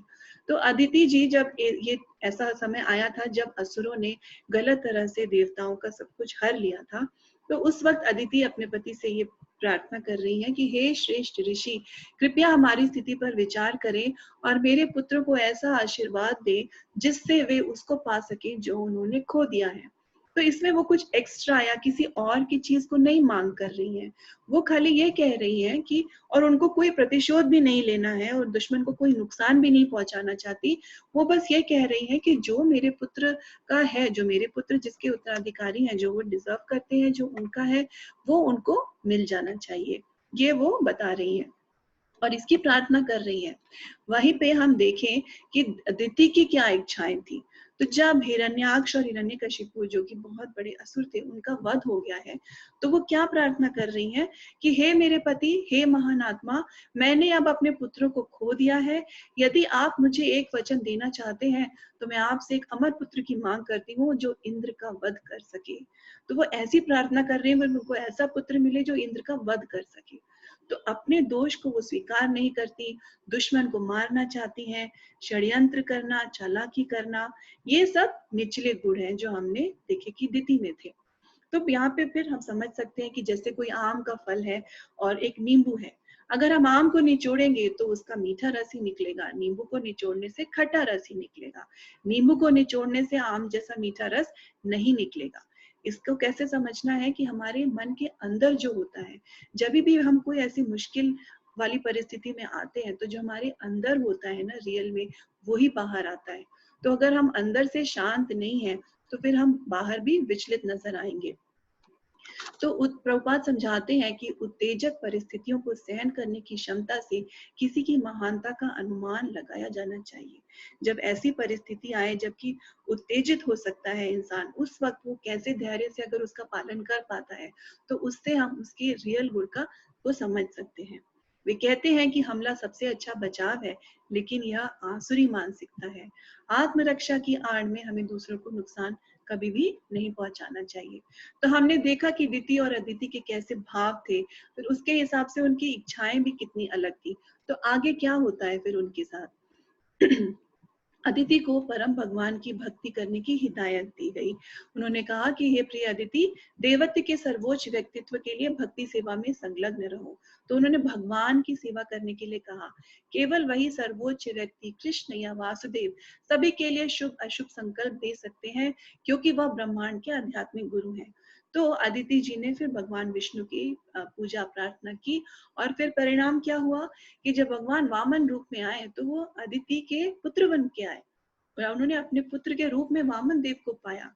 तो अदिति जी, जब ये ऐसा समय आया था जब असुरों ने गलत तरह से देवताओं का सब कुछ हर लिया था, तो उस वक्त अदिति अपने पति से ये प्रार्थना कर रही है कि हे श्रेष्ठ ऋषि, कृपया हमारी स्थिति पर विचार करें और मेरे पुत्र को ऐसा आशीर्वाद दे जिससे वे उसको पा सके जो उन्होंने खो दिया है। तो इसमें वो कुछ एक्स्ट्रा या किसी और की चीज को नहीं मांग कर रही है, वो खाली ये कह रही है कि, और उनको कोई प्रतिशोध भी नहीं लेना है और दुश्मन को कोई नुकसान भी नहीं पहुंचाना चाहती। वो बस ये कह रही है कि जो मेरे पुत्र का है, जो मेरे पुत्र जिसके उत्तराधिकारी हैं, जो वो डिजर्व करते हैं, जो उनका है, वो उनको मिल जाना चाहिए, ये वो बता रही है और इसकी प्रार्थना कर रही है। वहीं पे हम देखें कि दिति की क्या इच्छाएं थी। तो जब हिरण्याक्ष और हिरण्यकशिपु, जो कि बहुत बड़े असुर थे, उनका वध हो गया है, तो वो क्या प्रार्थना कर रही हैं कि हे मेरे पति, हे महान आत्मा, मैंने अब अपने पुत्रों को खो दिया है। यदि आप मुझे एक वचन देना चाहते हैं तो मैं आपसे एक अमर पुत्र की मांग करती हूँ जो इंद्र का वध कर सके। तो वो ऐसी प्रार्थना कर रही है कि उनको ऐसा पुत्र मिले जो इंद्र का वध कर सके। तो अपने दोष को वो स्वीकार नहीं करती, दुश्मन को मारना चाहती हैं, षड्यंत्र करना, चालाकी करना, ये सब निचले गुण हैं जो हमने देखे कि दिति में थे। तो यहाँ पे फिर हम समझ सकते हैं कि जैसे कोई आम का फल है और एक नींबू है, अगर हम आम को निचोड़ेंगे तो उसका मीठा रस ही निकलेगा, नींबू को निचोड़ने से खट्टा रस ही निकलेगा, नींबू को निचोड़ने से आम जैसा मीठा रस नहीं निकलेगा। इसको कैसे समझना है कि हमारे मन के अंदर जो होता है, जब भी हम कोई ऐसी मुश्किल वाली परिस्थिति में आते हैं, तो जो हमारे अंदर होता है ना रियल में, वही बाहर आता है। तो अगर हम अंदर से शांत नहीं है, तो फिर हम बाहर भी विचलित नजर आएंगे। तो प्रभुपाद समझाते हैं कि उत्तेजक परिस्थितियों को सहन करने की क्षमता से किसी की महानता का अनुमान लगाया जाना चाहिए। जब ऐसी परिस्थिति आए जबकि उत्तेजित हो सकता है इंसान, उस वक्त वो कैसे धैर्य से अगर उसका पालन कर पाता है, तो उससे हम उसके रियल गुण को समझ सकते हैं। वे कहते हैं कि हमला सबसे अच्छा बचाव है, लेकिन यह आसुरी मानसिकता है। आत्मरक्षा की आड़ में हमें दूसरों को नुकसान कभी भी नहीं पहुंचाना चाहिए। तो हमने देखा कि दिति और अदिति के कैसे भाव थे, फिर उसके हिसाब से उनकी इच्छाएं भी कितनी अलग थी। तो आगे क्या होता है फिर उनके साथ? अदिति को परम भगवान की भक्ति करने की हिदायत दी गई। उन्होंने कहा कि हे प्रिय अदिति, देवत्व के सर्वोच्च व्यक्तित्व के लिए भक्ति सेवा में संलग्न रहो। तो उन्होंने भगवान की सेवा करने के लिए कहा। केवल वही सर्वोच्च व्यक्ति कृष्ण या वासुदेव सभी के लिए शुभ अशुभ संकल्प दे सकते हैं, क्योंकि वह ब्रह्मांड के आध्यात्मिक गुरु हैं। तो अदिति जी ने फिर भगवान विष्णु की पूजा प्रार्थना की, और फिर परिणाम क्या हुआ कि जब भगवान वामन रूप में आए, तो वो अदिति के पुत्र बन के आए और उन्होंने अपने पुत्र के रूप में वामन देव को पाया।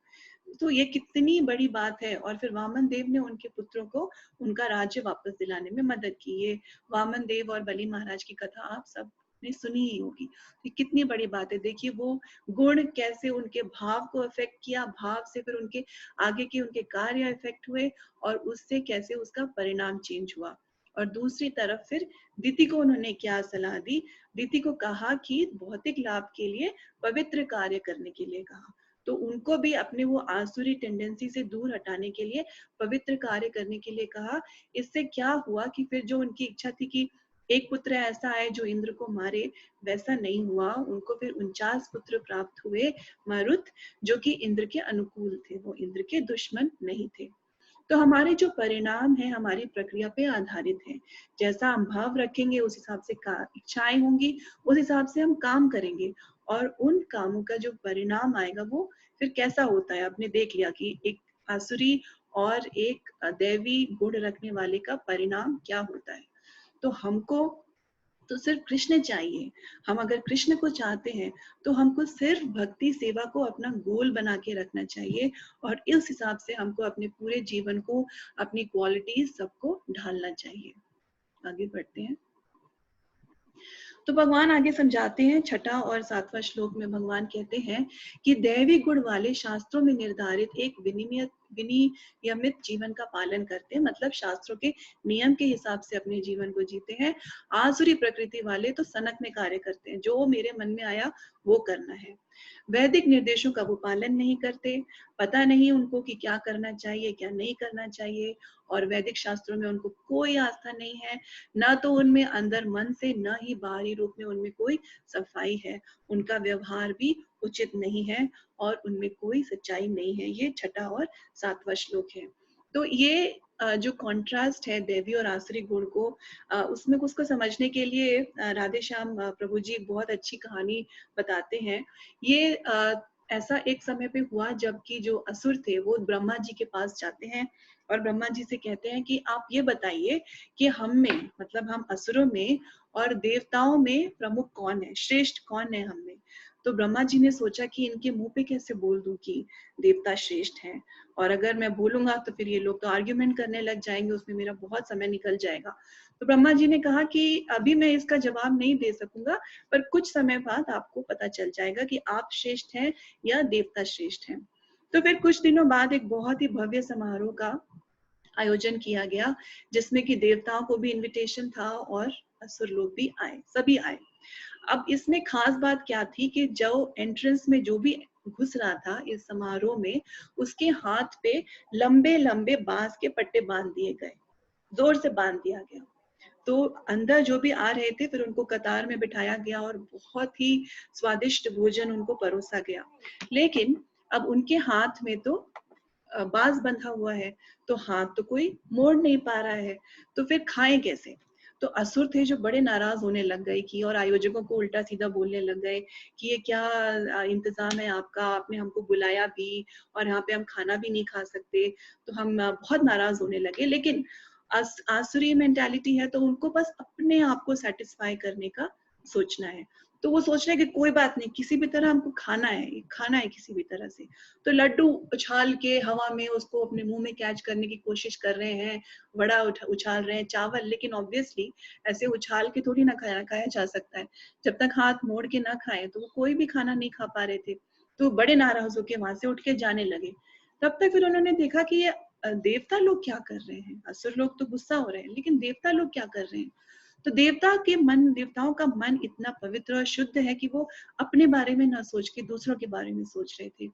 तो ये कितनी बड़ी बात है। और फिर वामन देव ने उनके पुत्रों को उनका राज्य वापस दिलाने में मदद की। ये वामन देव और बलि महाराज की कथा आप सब ने सुनी ही होगी। ये कितनी बड़ी बात है। देखिए वो गुण कैसे उनके भाव को अफेक्ट किया, भाव से फिर उनके आगे के उनके कार्य इफेक्ट हुए, और उससे कैसे उसका परिणाम चेंज हुआ। और दूसरी तरफ फिर दिति को उन्होंने क्या सलाह दी? दिति को कहा कि भौतिक लाभ के लिए पवित्र कार्य करने के लिए कहा। तो उनको भी अपने वो आसुरी टेंडेंसी से दूर हटाने के लिए पवित्र कार्य करने के लिए कहा। इससे क्या हुआ कि फिर जो उनकी इच्छा थी कि एक पुत्र ऐसा आए जो इंद्र को मारे, वैसा नहीं हुआ। उनको फिर 49 पुत्र प्राप्त हुए मरुत, जो कि इंद्र के अनुकूल थे, वो इंद्र के दुश्मन नहीं थे। तो हमारे जो परिणाम है हमारी प्रक्रिया पे आधारित है। जैसा हम भाव रखेंगे उस हिसाब से इच्छाएं होंगी, उस हिसाब से हम काम करेंगे, और उन कामों का जो परिणाम आएगा वो फिर कैसा होता है। आपने देख लिया कि एक आसुरी और एक दैवी गुण रखने वाले का परिणाम क्या होता है। तो हमको तो सिर्फ कृष्ण चाहिए। हम अगर कृष्ण को चाहते हैं, तो हमको सिर्फ भक्ति सेवा को अपना गोल बना के रखना चाहिए, और इस हिसाब से हमको अपने पूरे जीवन को, अपनी क्वालिटीज सबको ढालना चाहिए। आगे बढ़ते हैं। तो भगवान आगे समझाते हैं, 6वां और 7वां श्लोक में भगवान कहते हैं कि दैवी गुण वाले शास्त्रों में निर्धारित एक विनियमित जीवन का पालन करते हैं, मतलब शास्त्रों के नियम के हिसाब से अपने जीवन को जीते हैं। आसुरी प्रकृति वाले तो सनक में कार्य करते हैं, जो मेरे मन में आया वो करना है। वैदिक निर्देशों का वो पालन नहीं करते, पता नहीं उनको कि क्या करना चाहिए क्या नहीं करना चाहिए, और वैदिक शास्त्रों में उनको कोई आस्था नहीं है, ना तो उनमें अंदर मन से, न ही बाहरी रूप में उनमें कोई सफाई है। उनका व्यवहार भी उचित नहीं है, और उनमें कोई सच्चाई नहीं है। ये 6वां और 7वां श्लोक है। तो ये जो कॉन्ट्रास्ट है देवी और आसुरी गुण को, उसमें उसको समझने के लिए राधे श्याम प्रभु जी एक बहुत अच्छी कहानी बताते हैं। ये ऐसा एक समय पे हुआ जबकि जो असुर थे वो ब्रह्मा जी के पास जाते हैं, और ब्रह्मा जी से कहते हैं कि आप ये बताइए कि हम में, मतलब हम असुरों में और देवताओं में प्रमुख कौन है, श्रेष्ठ कौन है हम में। तो ब्रह्मा जी ने सोचा कि इनके मुंह पे कैसे बोल दूं कि देवता श्रेष्ठ हैं, और अगर मैं बोलूंगा तो फिर ये लोग तो आर्ग्यूमेंट करने लग जाएंगे, उसमें मेरा बहुत समय निकल जाएगा। तो ब्रह्मा जी ने कहा कि अभी मैं इसका जवाब नहीं दे सकूंगा, पर कुछ समय बाद आपको पता चल जाएगा कि आप श्रेष्ठ हैं या देवता श्रेष्ठ हैं। तो फिर कुछ दिनों बाद एक बहुत ही भव्य समारोह का आयोजन किया गया, जिसमें कि देवताओं को भी इनविटेशन था और असुर लोग भी आए, सभी आए। अब इसमें खास बात क्या थी कि जो एंट्रेंस में जो भी घुस रहा था इस समारोह में, उसके हाथ पे लंबे लंबे बांस के पट्टे बांध दिए गए, जोर से बांध दिया गया। तो अंदर जो भी आ रहे थे फिर उनको कतार में बिठाया गया, और बहुत ही स्वादिष्ट भोजन उनको परोसा गया। लेकिन अब उनके हाथ में तो बांस बंधा हुआ है, तो हाथ तो कोई मोड़ नहीं पा रहा है, तो फिर खाएं कैसे। तो असुर थे जो बड़े नाराज होने लग गए कि, और आयोजकों को उल्टा सीधा बोलने लग गए कि ये क्या इंतजाम है आपका, आपने हमको बुलाया भी और यहाँ पे हम खाना भी नहीं खा सकते। तो हम बहुत नाराज होने लगे। लेकिन आसुरी मेंटालिटी है तो उनको बस अपने आप को सेटिस्फाई करने का सोचना है। तो वो सोच रहे हैं कि कोई बात नहीं, किसी भी तरह हमको खाना है किसी भी तरह से। तो लड्डू उछाल के हवा में उसको अपने मुंह में कैच करने की कोशिश कर रहे हैं, वड़ा उछाल रहे हैं, चावल, लेकिन ऑब्वियसली ऐसे उछाल के थोड़ी ना खाया जा सकता है। जब तक हाथ मोड़ के ना खाएं तो वो कोई भी खाना नहीं खा पा रहे थे। तो बड़े नाराज होके वहां से उठ के जाने लगे। तब तक फिर उन्होंने देखा कि ये देवता लोग क्या कर रहे हैं। असुर लोग तो गुस्सा हो रहे हैं, लेकिन देवता लोग क्या कर रहे हैं। तो देवताओं का मन इतना पवित्र और शुद्ध है कि वो अपने बारे में ना सोच के दूसरों के बारे में सोच रहे थे।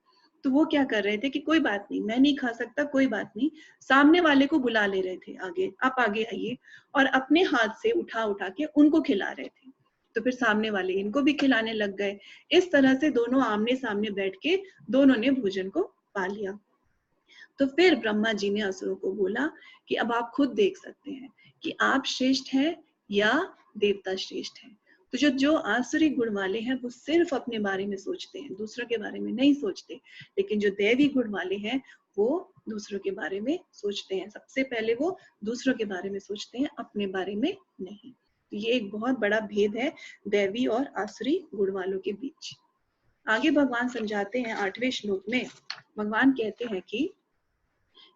तो वो क्या कर रहे थे कि कोई बात नहीं, मैं नहीं खा सकता, कोई बात नहीं। सामने वाले को बुला ले रहे थे, आगे आप आगे आइए, और अपने हाथ से उठा उठा के उनको खिला रहे थे। तो फिर सामने वाले इनको भी खिलाने लग गए। इस तरह से दोनों आमने सामने बैठ के दोनों ने भोजन को पा लिया। तो फिर ब्रह्मा जी ने असुरों को बोला कि अब आप खुद देख सकते हैं कि आप श्रेष्ठ हैं या देवता श्रेष्ठ हैं। तो जो जो आसुरी गुण वाले हैं वो सिर्फ अपने बारे में सोचते हैं, दूसरों के बारे में नहीं सोचते। लेकिन जो दैवी गुण वाले हैं वो दूसरों के बारे में सोचते हैं। सबसे पहले वो दूसरों के बारे में सोचते हैं, अपने बारे में नहीं। तो ये एक बहुत बड़ा भेद है दैवी और आसुरी गुण वालों के बीच। आगे भगवान समझाते हैं 8वें श्लोक में। भगवान कहते हैं कि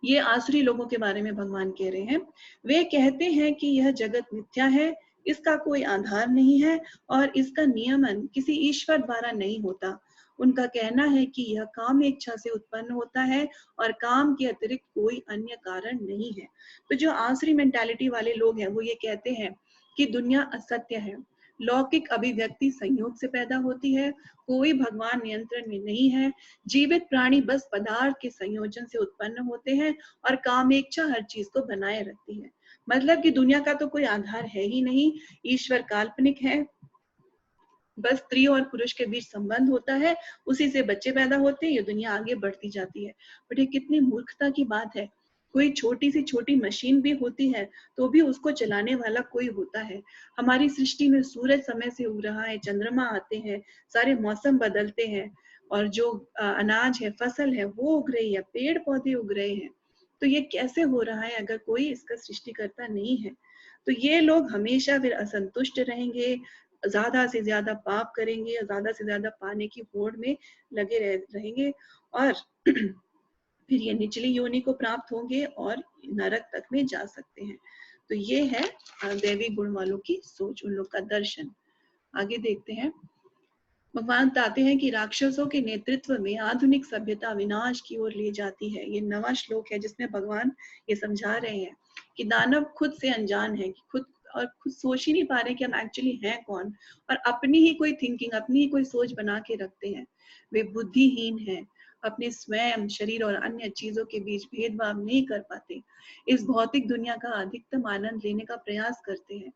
ये आसुरी लोगों के बारे में भगवान कह रहे हैं। वे कहते हैं कि यह जगत मिथ्या है, इसका कोई आधार नहीं है और इसका नियमन किसी ईश्वर द्वारा नहीं होता। उनका कहना है कि यह काम इच्छा से उत्पन्न होता है और काम के अतिरिक्त कोई अन्य कारण नहीं है। तो जो आसुरी मेंटालिटी वाले लोग हैं वो ये कहते हैं कि दुनिया असत्य है, लौकिक अभिव्यक्ति संयोग से पैदा होती है, कोई भगवान नियंत्रण में नहीं है, जीवित प्राणी बस पदार्थ के संयोजन से उत्पन्न होते हैं और कामेच्छा हर चीज को बनाए रखती है। मतलब कि दुनिया का तो कोई आधार है ही नहीं, ईश्वर काल्पनिक है, बस स्त्री और पुरुष के बीच संबंध होता है, उसी से बच्चे पैदा होते हैं, ये दुनिया आगे बढ़ती जाती है। बट ये कितनी मूर्खता की बात है। कोई छोटी सी छोटी मशीन भी होती है तो भी उसको चलाने वाला कोई होता है। हमारी सृष्टि में सूरज समय से उग रहा है, चंद्रमा आते हैं, सारे मौसम बदलते हैं, और जो अनाज है, फसल है, वो उग रही है, पेड़ पौधे उग रहे हैं। तो ये कैसे हो रहा है अगर कोई इसका सृष्टिकर्ता नहीं है। तो ये लोग हमेशा फिर असंतुष्ट रहेंगे, ज्यादा से ज्यादा पाप करेंगे, ज्यादा से ज्यादा पाने की होड़ में लगे रहेंगे, और फिर ये निचली योनि को प्राप्त होंगे और नरक तक में जा सकते हैं। तो ये है दैवी गुण वालों की सोच, उन लोग का दर्शन। आगे देखते हैं। भगवान बताते हैं कि राक्षसों के नेतृत्व में आधुनिक सभ्यता विनाश की ओर ले जाती है। ये 9वां श्लोक है जिसमें भगवान ये समझा रहे हैं कि दानव खुद से अनजान है, कि खुद सोच ही नहीं पा रहे कि हम एक्चुअली हैं कौन, और अपनी ही कोई थिंकिंग, अपनी ही कोई सोच बना के रखते हैं। वे बुद्धिहीन हैं, अपने स्वयं, शरीर और अन्य चीजों के बीच भेदभाव नहीं कर पाते, इस भौतिक दुनिया का अधिकतम आनंद लेने का प्रयास करते हैं,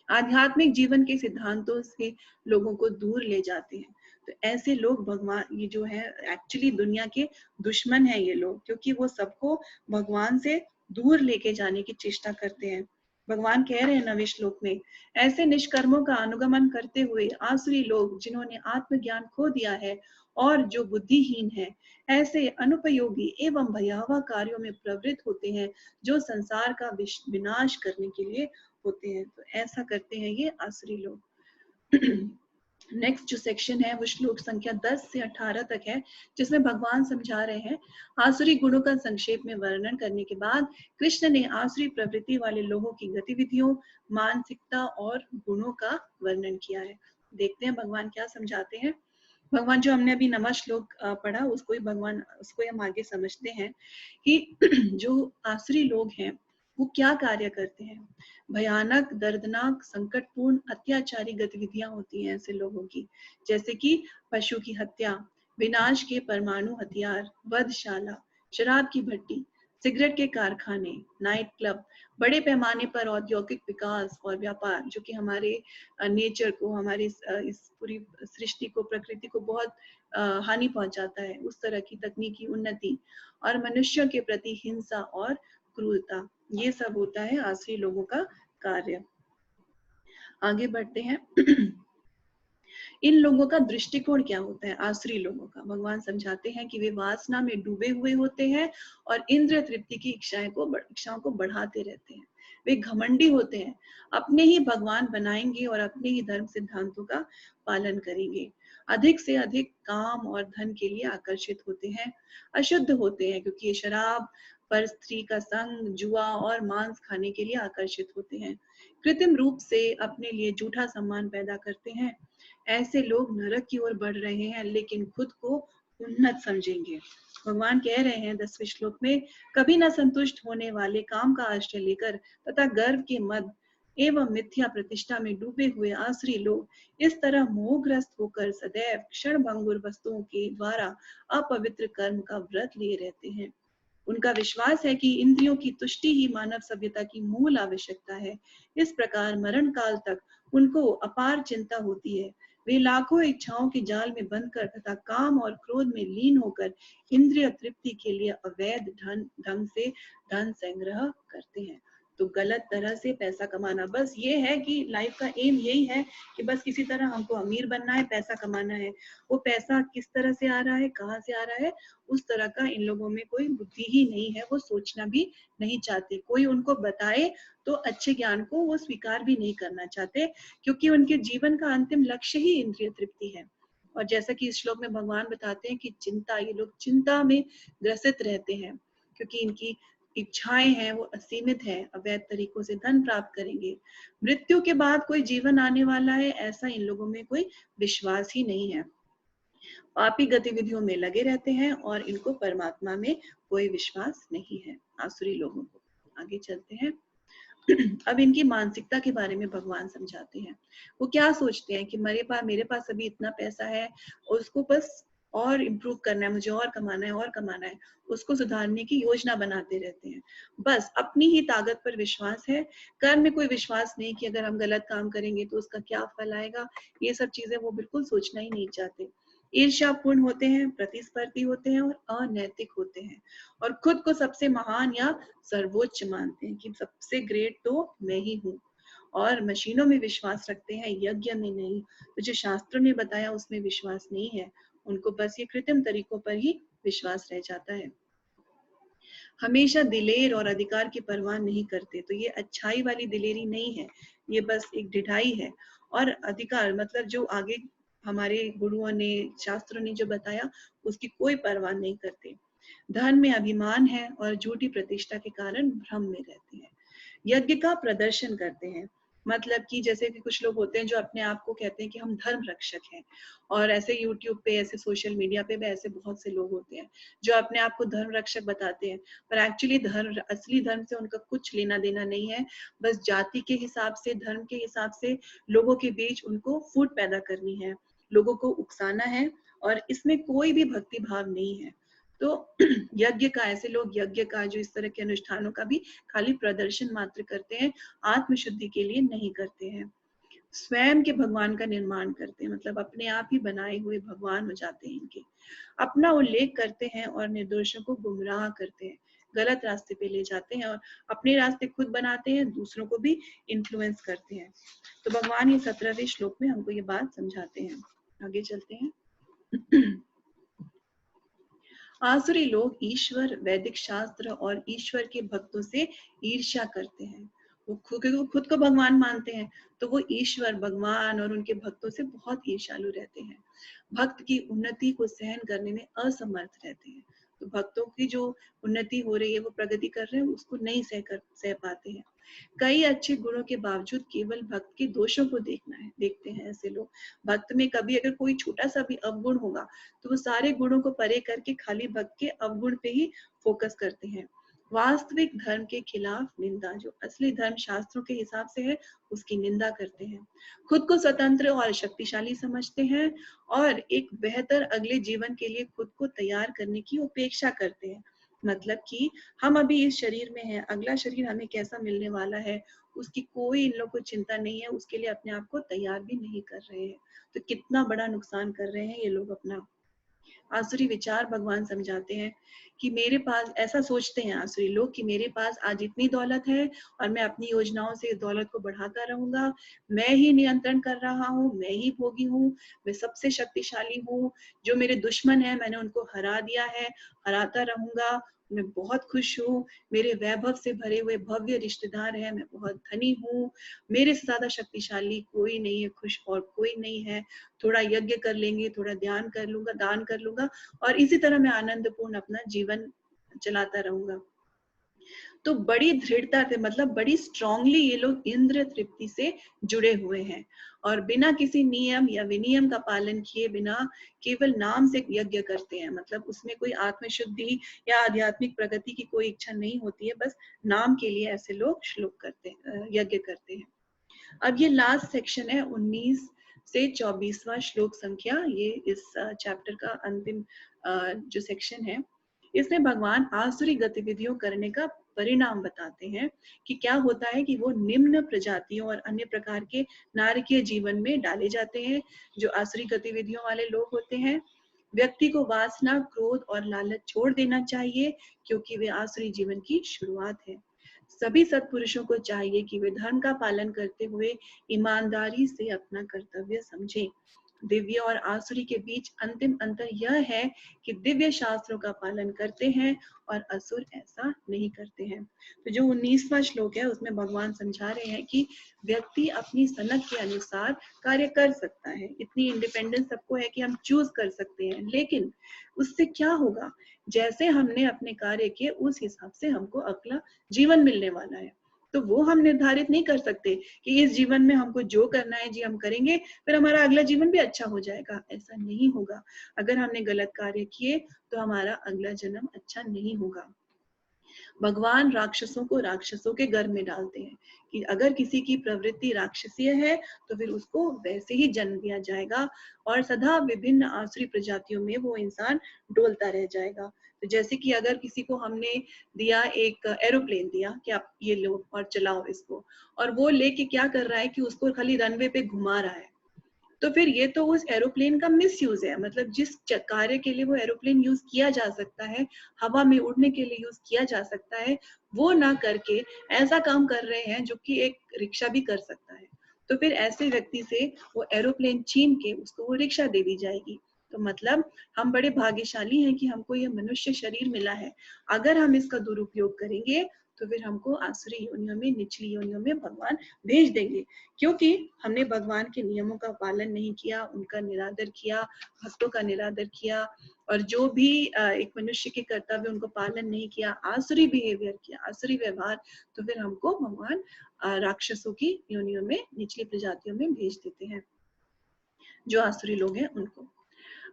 आध्यात्मिक जीवन के सिद्धांतों से लोगों को दूर ले जाते हैं। तो ऐसे लोग भगवान, ये जो है एक्चुअली दुनिया के दुश्मन है ये लोग, क्योंकि वो सबको भगवान से दूर लेके जाने की चेष्टा करते हैं। भगवान कह रहे हैं 9वें श्लोक में, ऐसे निष्कर्मों का अनुगमन करते हुए आसुरी लोग जिन्होंने आत्मज्ञान खो दिया है और जो बुद्धिहीन है, ऐसे अनुपयोगी एवं भयावह कार्यों में प्रवृत्त होते हैं जो संसार का विनाश करने के लिए होते हैं। तो ऐसा करते हैं ये आसुरी लोग। नेक्स्ट जो सेक्शन है वो श्लोक संख्या 10 से 18 तक है, जिसमें भगवान समझा रहे हैं। आसुरी गुणों का संक्षेप में वर्णन करने के बाद कृष्ण ने आसुरी प्रवृत्ति वाले लोगों की गतिविधियों, मानसिकता और गुणों का वर्णन किया है। देखते हैं भगवान क्या समझाते हैं। भगवान, जो हमने अभी 9वां श्लोक पढ़ा, उसको हम आगे समझते हैं कि जो आसुरी लोग हैं वो क्या कार्य करते हैं। भयानक, दर्दनाक, संकटपूर्ण, अत्याचारी गतिविधियां होती हैं ऐसे लोगों की, जैसे कि पशु की हत्या, विनाश के परमाणु हथियार, वधशाला, शराब की भट्टी, सिगरेट के कारखाने, नाइट क्लब, बड़े पैमाने पर औद्योगिक विकास और व्यापार, जो कि हमारे नेचर को, हमारी इस पूरी सृष्टि को, प्रकृति को बहुत हानि पहुंचाता है। उस तरह की तकनीकी उन्नति और मनुष्यों के प्रति हिंसा और क्रूरता, ये सब होता है आसुरी लोगों का कार्य। आगे बढ़ते हैं। इन लोगों का दृष्टिकोण क्या होता है? आसुरी लोगों का भगवान समझाते हैं कि वे वासना में डूबे हुए होते हैं और इंद्रिय तृप्ति की इच्छाओं को बढ़ाते रहते हैं। वे घमंडी होते हैं, अपने ही भगवान बनाएंगे और अपने ही धर्म सिद्धांतों का पालन करेंगे। अधिक से अधिक काम और धन के लिए आकर्षित होते हैं, अशुद्ध होते हैं क्योंकि ये शराब, पर स्त्री का संग, जुआ और मांस खाने के लिए आकर्षित होते हैं। कृत्रिम रूप से अपने लिए झूठा सम्मान पैदा करते हैं। ऐसे लोग नरक की ओर बढ़ रहे हैं, लेकिन खुद को उन्नत समझेंगे। भगवान कह रहे हैं 10वें श्लोक में, कभी न संतुष्ट होने वाले काम का आश्रय लेकर तथा गर्व के मद एवं मिथ्या प्रतिष्ठा में डूबे हुए आसुरी लोग इस तरह मोहग्रस्त होकर सदैव क्षण भंगुर वस्तुओं के द्वारा अपवित्र कर्म का व्रत लिए रहते हैं। उनका विश्वास है कि इंद्रियों की तुष्टि ही मानव सभ्यता की मूल आवश्यकता है। इस प्रकार मरण काल तक उनको अपार चिंता होती है। वे लाखों इच्छाओं के जाल में बंधकर तथा काम और क्रोध में लीन होकर इंद्रिय तृप्ति के लिए अवैध ढंग से धन संग्रह करते हैं। तो गलत तरह से पैसा कमाना, बस ये है कि लाइफ का एम यही है कि बस किसी तरह हमको अमीर बनना है, पैसा कमाना है। वो पैसा किस तरह से आ रहा है, कहाँ से आ रहा है, उस तरह का इन लोगों में कोई बुद्धि ही नहीं है। वो सोचना भी नहीं चाहते। कोई उनको बताए तो अच्छे ज्ञान को वो स्वीकार भी नहीं करना चाहते, क्योंकि उनके जीवन का अंतिम लक्ष्य ही इंद्रिय तृप्ति है। और जैसा कि इस श्लोक में भगवान बताते हैं कि चिंता, ये लोग चिंता में ग्रसित रहते हैं क्योंकि इनकी इच्छाएं हैं वो असीमित है, अवैध तरीकों से धन प्राप्त करेंगे। मृत्यु के बाद कोई जीवन आने वाला है, ऐसा इन लोगों में कोई विश्वास ही नहीं है। पापी गतिविधियों में लगे रहते हैं और इनको परमात्मा में कोई विश्वास नहीं है, आसुरी लोगों को। आगे चलते हैं। अब इनकी मानसिकता के बारे में भगवान समझाते हैं। वो क्या सोचते हैं कि मेरे पास अभी इतना पैसा है, उसको बस और इम्प्रूव करना है, मुझे और कमाना है और कमाना है। उसको सुधारने की योजना बनाते रहते हैं। बस अपनी ही ताकत पर विश्वास है, कर्म में कोई विश्वास नहीं कि अगर हम गलत काम करेंगे तो उसका क्या फल आएगा। ये सब चीजें वो बिल्कुल सोचना ही नहीं चाहते। ईर्ष्यापूर्ण होते हैं, प्रतिस्पर्धी होते हैं और अनैतिक होते हैं और खुद को सबसे महान या सर्वोच्च मानते हैं कि सबसे ग्रेट तो मैं ही हूँ। और मशीनों में विश्वास रखते हैं, यज्ञ में नहीं। तो जो शास्त्रों ने बताया उसमें विश्वास नहीं है, उनको बस ये कृत्रिम तरीकों पर ही विश्वास रह जाता है। हमेशा दिलेर और अधिकार की परवाह नहीं करते। तो ये अच्छाई वाली दिलेरी नहीं है, ये बस एक ढिठाई है। और अधिकार मतलब जो आगे हमारे गुरुओं ने, शास्त्रों ने जो बताया, उसकी कोई परवाह नहीं करते। धन में अभिमान है और झूठी प्रतिष्ठा के कारण भ्रम में रहते हैं। यज्ञ का प्रदर्शन करते हैं, मतलब कि जैसे कि कुछ लोग होते हैं जो अपने आप को कहते हैं कि हम धर्म रक्षक हैं, और ऐसे यूट्यूब पे, ऐसे सोशल मीडिया पे भी ऐसे बहुत से लोग होते हैं जो अपने आप को धर्म रक्षक बताते हैं, पर एक्चुअली धर्म, असली धर्म से उनका कुछ लेना देना नहीं है। बस जाति के हिसाब से, धर्म के हिसाब से लोगों के बीच उनको फूट पैदा करनी है, लोगों को उकसाना है, और इसमें कोई भी भक्ति भाव नहीं है। तो यज्ञ का, ऐसे लोग यज्ञ का, जो इस तरह के अनुष्ठानों का भी खाली प्रदर्शन मात्र करते हैं, आत्मशुद्धि के लिए नहीं करते हैं। स्वयं के भगवान का निर्माण करते हैं, मतलब अपने आप ही बनाए हुए भगवान हो जाते हैं इनके। अपना उल्लेख करते हैं और निर्दोषों को गुमराह करते हैं, गलत रास्ते पे ले जाते हैं और अपने रास्ते खुद बनाते हैं, दूसरों को भी इन्फ्लुएंस करते हैं। तो भगवान ये 17वें श्लोक में हमको ये बात समझाते हैं। आगे चलते हैं। आसुरी लोग ईश्वर, वैदिक शास्त्र और ईश्वर के भक्तों से ईर्ष्या करते हैं। वो खुद को भगवान मानते हैं, तो वो ईश्वर, भगवान और उनके भक्तों से बहुत ईर्ष्यालु रहते हैं। भक्त की उन्नति को सहन करने में असमर्थ रहते हैं। तो भक्तों की जो उन्नति हो रही है, वो प्रगति कर रहे हैं, उसको नहीं सह पाते हैं। कई अच्छे गुणों के बावजूद केवल भक्त के दोषों को देखते हैं ऐसे लोग। भक्त में कभी अगर कोई छोटा सा भी अवगुण होगा, तो वो सारे गुणों को परे करके खाली भक्त के अवगुण पे ही फोकस करते हैं। वास्तविक धर्म के खिलाफ निंदा, जो असली धर्म शास्त्रों के हिसाब से है, उसकी निंदा करते हैं। खुद को स्वतंत्र और शक्तिशाली समझते हैं और एक बेहतर अगले जीवन के लिए खुद को तैयार करने की उपेक्षा करते हैं। मतलब कि हम अभी इस शरीर में हैं, अगला शरीर हमें कैसा मिलने वाला है, उसकी कोई इन लोगों को चिंता नहीं है, उसके लिए अपने आप को तैयार भी नहीं कर रहे हैं। तो कितना बड़ा नुकसान कर रहे हैं ये लोग अपना। आसुरी विचार भगवान समझाते हैं कि मेरे पास, ऐसा सोचते हैं आसुरी लोग कि मेरे पास आज इतनी दौलत है और मैं अपनी योजनाओं से दौलत को बढ़ाता रहूंगा, मैं ही नियंत्रण कर रहा हूँ, मैं ही भोगी हूँ, मैं सबसे शक्तिशाली हूँ, जो मेरे दुश्मन है मैंने उनको हरा दिया है, हराता रहूंगा, मैं बहुत खुश हूँ, मेरे वैभव से भरे हुए भव्य रिश्तेदार हैं, मैं बहुत धनी हूँ, मेरे से ज्यादा शक्तिशाली कोई नहीं है, खुश और कोई नहीं है, थोड़ा यज्ञ कर लेंगे, थोड़ा ध्यान कर लूंगा, दान कर लूंगा और इसी तरह मैं आनंदपूर्ण अपना जीवन चलाता रहूंगा। तो बड़ी दृढ़ता से, मतलब बड़ी स्ट्रांगली ये लोग इंद्र तृप्ति से जुड़े हुए हैं और बिना किसी नियम या विनियम का पालन किए बिना केवल नाम से यज्ञ करते हैं। मतलब उसमें कोई आत्मशुद्धि या आध्यात्मिक प्रगति की कोई इच्छा नहीं होती है, बस नाम के लिए ऐसे लोग यज्ञ करते हैं। अब ये लास्ट सेक्शन है 19 से 24वां श्लोक संख्या, ये इस चैप्टर का अंतिम जो सेक्शन है, इसमें भगवान आसुरी गतिविधियों करने का परिणाम बताते हैं कि क्या होता है कि वो निम्न प्रजातियों और अन्य प्रकार के नारकीय जीवन में डाले जाते हैं। जो आसुरी गतिविधियों वाले लोग होते हैं, व्यक्ति को वासना, क्रोध और लालच छोड़ देना चाहिए क्योंकि वे आसुरी जीवन की शुरुआत है। सभी सत्पुरुषों को चाहिए कि वे धर्म का पालन करते हुए ईमानदारी से अपना कर्तव्य समझें। दिव्य और आसुरी के बीच अंतिम अंतर यह है कि दिव्य शास्त्रों का पालन करते हैं और असुर ऐसा नहीं करते हैं। तो जो 19वां श्लोक है उसमें भगवान समझा रहे हैं कि व्यक्ति अपनी सनक के अनुसार कार्य कर सकता है, इतनी इंडिपेंडेंस सबको है कि हम चूज कर सकते हैं, लेकिन उससे क्या होगा, जैसे हमने अपने कार्य किए उस हिसाब से हमको अगला जीवन मिलने वाला है। तो वो हम निर्धारित नहीं कर सकते कि इस जीवन में हमको जो करना है जी हम करेंगे, फिर हमारा अगला जीवन भी अच्छा हो जाएगा। ऐसा नहीं होगा। अगर हमने गलत कार्य किए तो हमारा अगला जन्म अच्छा नहीं होगा। भगवान राक्षसों को राक्षसों के घर में डालते हैं कि अगर किसी की प्रवृत्ति राक्षसीय है तो फिर उसको वैसे ही जन्म दिया जाएगा और सदा विभिन्न आसुरी प्रजातियों में वो इंसान डोलता रह जाएगा। तो जैसे कि अगर किसी को हमने दिया, एक एरोप्लेन दिया कि आप ये लो और चलाओ इसको, और वो लेके क्या कर रहा है कि उसको खाली रनवे पे घुमा रहा है, तो फिर ये तो उस एरोप्लेन का मिस यूज है। मतलब जिस कार्य के लिए वो एरोप्लेन यूज किया जा सकता है, हवा में उड़ने के लिए यूज किया जा सकता है, वो ना करके ऐसा काम कर रहे हैं जो कि एक रिक्शा भी कर सकता है। तो फिर ऐसे व्यक्ति से वो एरोप्लेन छीन के उसको वो रिक्शा दे दी जाएगी। तो मतलब हम बड़े भाग्यशाली हैं कि हमको ये मनुष्य शरीर मिला है। अगर हम इसका दुरुपयोग करेंगे तो फिर हमको आसुरी योनियों में, निचली योनियों में भगवान भेज देंगे, क्योंकि हमने भगवान के नियमों का पालन नहीं किया, उनका निरादर किया, भक्तों का निरादर किया और जो भी एक मनुष्य के कर्तव्य उनको पालन नहीं किया, आसुरी बिहेवियर किया, आसुरी व्यवहार, तो फिर हमको भगवान राक्षसों की योनियों में, निचली प्रजातियों में भेज देते हैं, जो आसुरी लोग हैं उनको।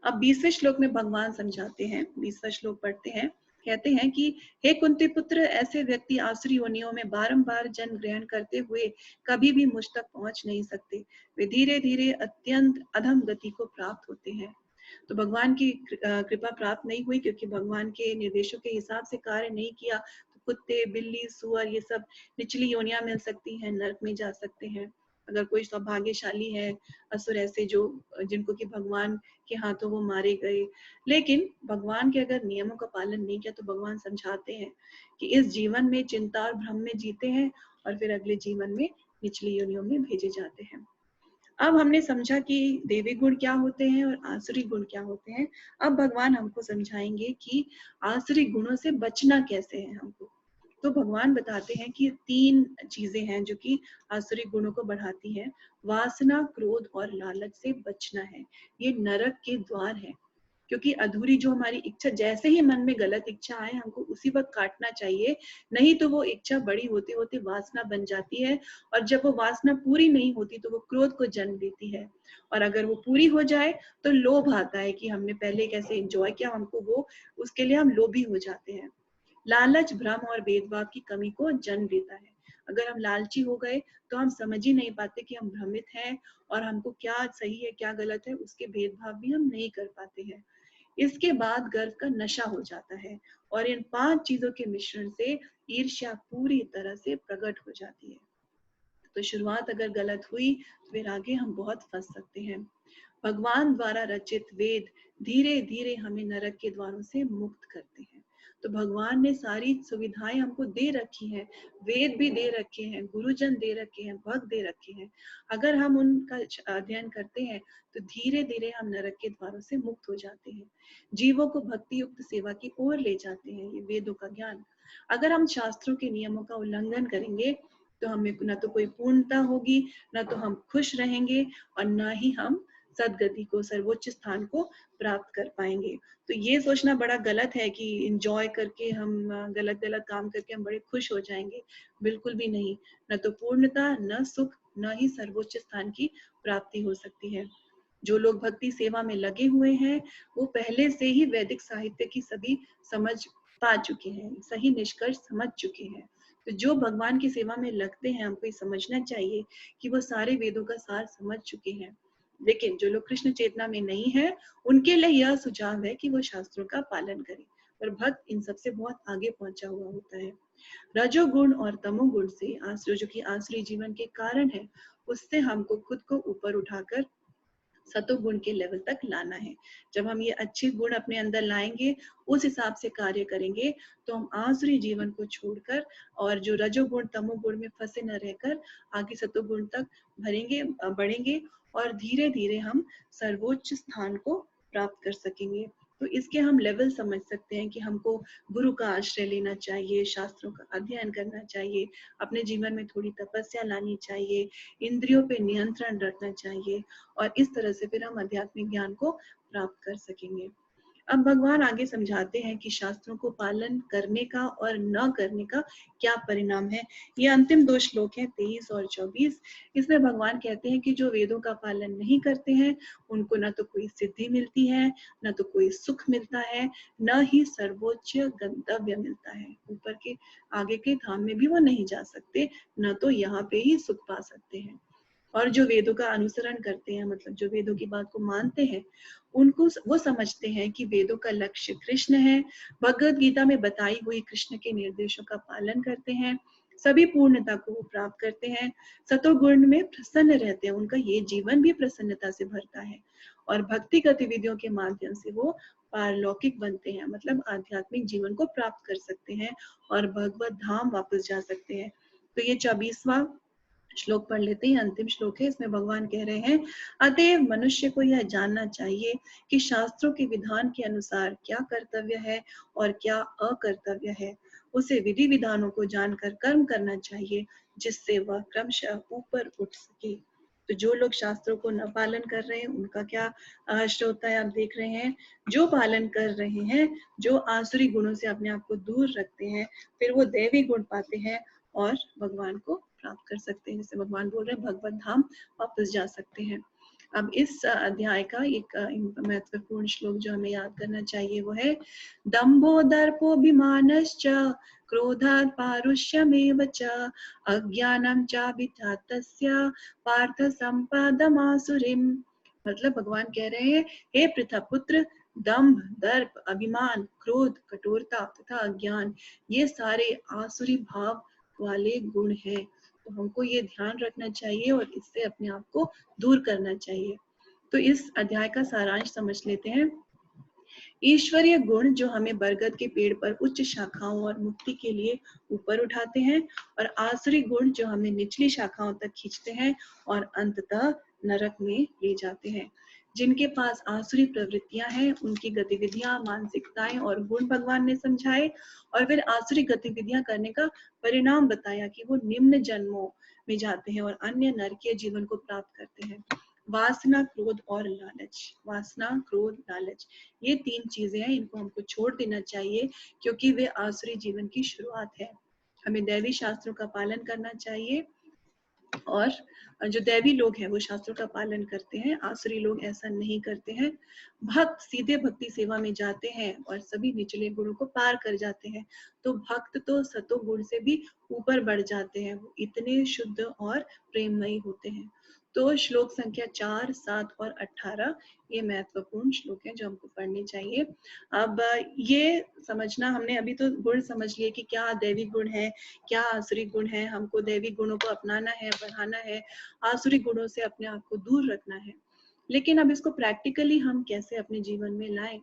अब 20वें श्लोक में भगवान समझाते हैं, 20वां श्लोक पढ़ते हैं। कहते हैं कि हे कुंती पुत्र, ऐसे व्यक्ति आसुरी योनियों में बारंबार जन्म ग्रहण करते हुए कभी भी मुझ तक पहुंच नहीं सकते। वे धीरे धीरे अत्यंत अधम गति को प्राप्त होते हैं। तो भगवान की कृपा प्राप्त नहीं हुई क्योंकि भगवान के निर्देशों के हिसाब से कार्य नहीं किया, तो कुत्ते, बिल्ली, सुअर, ये सब निचली योनियां मिल सकती हैं, नरक में जा सकते हैं। अगर कोई सौभाग्यशाली है, असुर ऐसे जो जिनको कि भगवान के हाथों वो मारे गए, लेकिन भगवान के अगर नियमों का पालन नहीं किया तो भगवान समझाते हैं कि इस जीवन में चिंता और भ्रम में जीते हैं और फिर अगले जीवन में निचली योनियों में भेजे जाते हैं। अब हमने समझा कि देवी गुण क्या होते हैं और आसुरी गुण क्या होते हैं। अब भगवान हमको समझाएंगे कि आसुरी गुणों से बचना कैसे है हमको। तो भगवान बताते हैं कि 3 चीजें हैं जो कि आसुरी गुणों को बढ़ाती हैं। वासना, क्रोध और लालच से बचना है। ये नरक के द्वार है, क्योंकि अधूरी जो हमारी इच्छा, जैसे ही मन में गलत इच्छा आए हमको उसी वक्त काटना चाहिए, नहीं तो वो इच्छा बड़ी होते होते वासना बन जाती है और जब वो वासना पूरी नहीं होती तो वो क्रोध को जन्म देती है और अगर वो पूरी हो जाए तो लोभ आता है कि हमने पहले कैसे एंजॉय किया, हमको वो, उसके लिए हम लोभी हो जाते हैं। लालच भ्रम और भेदभाव की कमी को जन्म देता है। अगर हम लालची हो गए तो हम समझ ही नहीं पाते कि हम भ्रमित हैं और हमको क्या सही है क्या गलत है उसके भेदभाव भी हम नहीं कर पाते हैं। इसके बाद गर्व का नशा हो जाता है और इन 5 चीजों के मिश्रण से ईर्ष्या पूरी तरह से प्रकट हो जाती है। तो शुरुआत अगर गलत हुई तो फिर आगे हम बहुत फंस सकते हैं। भगवान द्वारा रचित वेद धीरे धीरे हमें नरक के द्वारों से मुक्त करते हैं। तो भगवान ने सारी सुविधाएं हमको दे रखी हैं, वेद भी दे रखे हैं, गुरुजन दे रखे हैं, भक्त दे रखे हैं। अगर हम उनका अध्ययन करते हैं तो धीरे धीरे हम नरक के द्वारों से मुक्त हो जाते हैं, जीवों को भक्ति युक्त सेवा की ओर ले जाते हैं ये वेदों का ज्ञान। अगर हम शास्त्रों के नियमों का उल्लंघन करेंगे तो हमें न तो कोई पूर्णता होगी, न तो हम खुश रहेंगे, और न ही हम सदगति को, सर्वोच्च स्थान को प्राप्त कर पाएंगे। तो ये सोचना बड़ा गलत है कि एंजॉय करके हम गलत गलत काम करके हम बड़े खुश हो जाएंगे। बिल्कुल भी नहीं। न तो पूर्णता, न सुख, न ही सर्वोच्च स्थान की प्राप्ति हो सकती है। जो लोग भक्ति सेवा में लगे हुए हैं वो पहले से ही वैदिक साहित्य की सभी समझ पा चुके हैं, सही निष्कर्ष समझ चुके हैं। तो जो भगवान की सेवा में लगते हैं, हमको ये समझना चाहिए कि वो सारे वेदों का सार समझ चुके हैं। लेकिन जो लोग कृष्ण चेतना में नहीं है, उनके लिए यह सुझाव है कि वो शास्त्रों का पालन करें। पर भक्त इन सबसे बहुत आगे पहुंचा हुआ होता है। रजोगुण और तमोगुण से जो कि आसुरी जीवन के कारण है, उससे हमको खुद को ऊपर उठाकर सतोगुण के लेवल तक लाना है। जब हम ये अच्छे गुण अपने अंदर लाएंगे, उस हिसाब से कार्य करेंगे, तो हम आसुरी जीवन को छोड़कर और जो रजोगुण तमोगुण में फंसे न रहकर आगे सतोगुण तक बढ़ेंगे और धीरे धीरे हम सर्वोच्च स्थान को प्राप्त कर सकेंगे। तो इसके हम लेवल समझ सकते हैं कि हमको गुरु का आश्रय लेना चाहिए, शास्त्रों का अध्ययन करना चाहिए, अपने जीवन में थोड़ी तपस्या लानी चाहिए, इंद्रियों पे नियंत्रण रखना चाहिए, और इस तरह से फिर हम आध्यात्मिक ज्ञान को प्राप्त कर सकेंगे। अब भगवान आगे समझाते हैं कि शास्त्रों को पालन करने का और न करने का क्या परिणाम है। ये अंतिम 2 श्लोक हैं, 23 और 24। इसमें भगवान कहते हैं कि जो वेदों का पालन नहीं करते हैं, उनको न तो कोई सिद्धि मिलती है, न तो कोई सुख मिलता है, न ही सर्वोच्च गंतव्य मिलता है। ऊपर के आगे के धाम में भी वो नहीं जा सकते, न तो यहाँ पे ही सुख पा सकते हैं। और जो वेदों का अनुसरण करते हैं, मतलब जो वेदों की बात को मानते हैं, उनको वो समझते हैं कि वेदों का लक्ष्य कृष्ण है, भगवद गीता में बताई हुई कृष्ण के निर्देशों का पालन करते हैं, सभी पूर्णता को वो प्राप्त करते हैं, सतोगुण में प्रसन्न रहते हैं, उनका ये जीवन भी प्रसन्नता से भरता है, और भक्ति गतिविधियों के माध्यम से वो पारलौकिक बनते हैं, मतलब आध्यात्मिक जीवन को प्राप्त कर सकते हैं और भगवत धाम वापस जा सकते हैं। तो ये 24वां श्लोक पढ़ लेते हैं, अंतिम श्लोक है। इसमें भगवान कह रहे हैं, अतएव मनुष्य को यह जानना चाहिए कि शास्त्रों के विधान के अनुसार क्या कर्तव्य है और क्या अकर्तव्य है। उसे विधि विधानों को जानकर कर्म करना चाहिए, जिससे वह क्रमशः ऊपर उठ सके। तो जो लोग शास्त्रों को न पालन कर रहे हैं, उनका क्या हश्र होता है, आप देख रहे हैं। जो पालन कर रहे हैं, जो आसुरी गुणों से अपने आप को दूर रखते हैं, फिर वो दैवी गुण पाते हैं और भगवान को प्राप्त कर सकते हैं। जैसे भगवान बोल रहे हैं, भगवत धाम वापस जा सकते हैं। अब इस अध्याय का एक महत्वपूर्ण श्लोक जो हमें याद करना चाहिए वो है, दंभो दर्पोऽभिमानश्च क्रोधात् पारुष्यमेव च अज्ञानं चाभिजातस्य पार्थ सम्पदमासुरीम्। मतलब भगवान कह रहे हैं, हे पृथा पुत्र, दंभ, दर्प, अभिमान, क्रोध, कठोरता तथा अज्ञान, ये सारे आसुरी भाव वाले गुण हैं। तो हमको ये ध्यान रखना चाहिए और इससे अपने आप को दूर करना चाहिए। तो इस अध्याय का सारांश समझ लेते हैं। ईश्वरीय गुण जो हमें बरगद के पेड़ पर उच्च शाखाओं और मुक्ति के लिए ऊपर उठाते हैं, और आसुरी गुण जो हमें निचली शाखाओं तक खींचते हैं और अंततः नरक में ले जाते हैं। जिनके पास आसुरी प्रवृत्तियां हैं, उनकी गतिविधियां, मानसिकताएं और गुण भगवान ने समझाए, और फिर आसुरी गतिविधियां करने का परिणाम बताया कि वो निम्न जन्मों में जाते हैं और अन्य नरकीय जीवन को प्राप्त करते हैं। वासना, क्रोध और लालच, वासना, क्रोध, लालच, ये 3 चीजें हैं, इनको हमको छोड़ देना चाहिए, क्योंकि वे आसुरी जीवन की शुरुआत है। हमें दैवी शास्त्रों का पालन करना चाहिए और जो दैवी लोग हैं वो शास्त्रों का पालन करते हैं, आसुरी लोग ऐसा नहीं करते हैं। भक्त सीधे भक्ति सेवा में जाते हैं और सभी निचले गुणों को पार कर जाते हैं। तो भक्त तो सतो गुण से भी ऊपर बढ़ जाते हैं, वो इतने शुद्ध और प्रेममयी होते हैं। तो श्लोक संख्या 4, 7 और 18 ये महत्वपूर्ण श्लोक हैं जो हमको पढ़ने चाहिए। अब ये समझना, हमने अभी तो गुण समझ लिए कि क्या दैवी गुण है, क्या आसुरी गुण है, हमको दैवी गुणों को अपनाना है, बढ़ाना है, आसुरी गुणों से अपने आप को दूर रखना है। लेकिन अब इसको प्रैक्टिकली हम कैसे अपने जीवन में लाएं,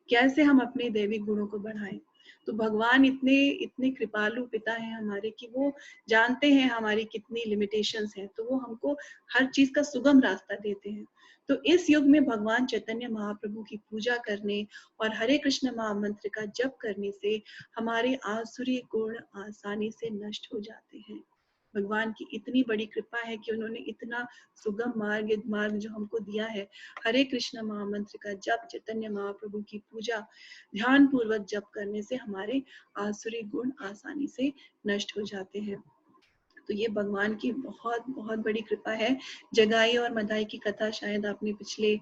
कैसे हम अपने दैवी गुणों को बढ़ाएं। तो भगवान इतने इतने कृपालु पिता हैं हमारे कि वो जानते हैं हमारी कितनी लिमिटेशंस हैं, तो वो हमको हर चीज का सुगम रास्ता देते हैं। तो इस युग में भगवान चैतन्य महाप्रभु की पूजा करने और हरे कृष्ण महामंत्र का जप करने से हमारे आसुरी गुण आसानी से नष्ट हो जाते हैं। भगवान की इतनी बड़ी कृपा है कि उन्होंने इतना सुगम मार्ग जो हमको दिया है। हरे कृष्ण महामंत्र का जप, चैतन्य महाप्रभु की पूजा ध्यान पूर्वक जप करने से हमारे आसुरी गुण आसानी से नष्ट हो जाते हैं। तो ये भगवान की बहुत बहुत बड़ी कृपा है। जगाई और मदाई की कथा शायद आपने पिछले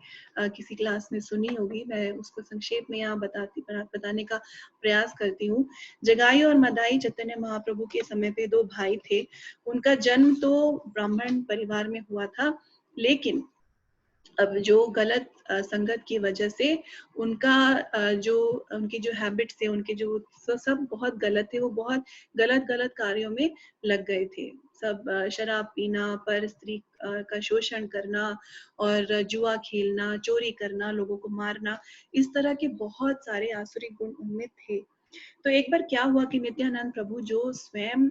किसी क्लास में सुनी होगी, मैं उसको संक्षेप में यहाँ बताने का प्रयास करती हूँ। जगाई और मदाई चैतन्य महाप्रभु के समय पे दो भाई थे। उनका जन्म तो ब्राह्मण परिवार में हुआ था, लेकिन अब जो गलत संगत की वजह से उनका जो उनके जो हैबिट्स थे, उनके जो सब बहुत गलत थे, वो बहुत गलत गलत कार्यों में लग गए थे। सब शराब पीना, पर स्त्री का शोषण करना और जुआ खेलना, चोरी करना, लोगों को मारना, इस तरह के बहुत सारे आसुरी गुण उनमें थे। तो एक बार क्या हुआ कि नित्यानंद प्रभु जो स्वयं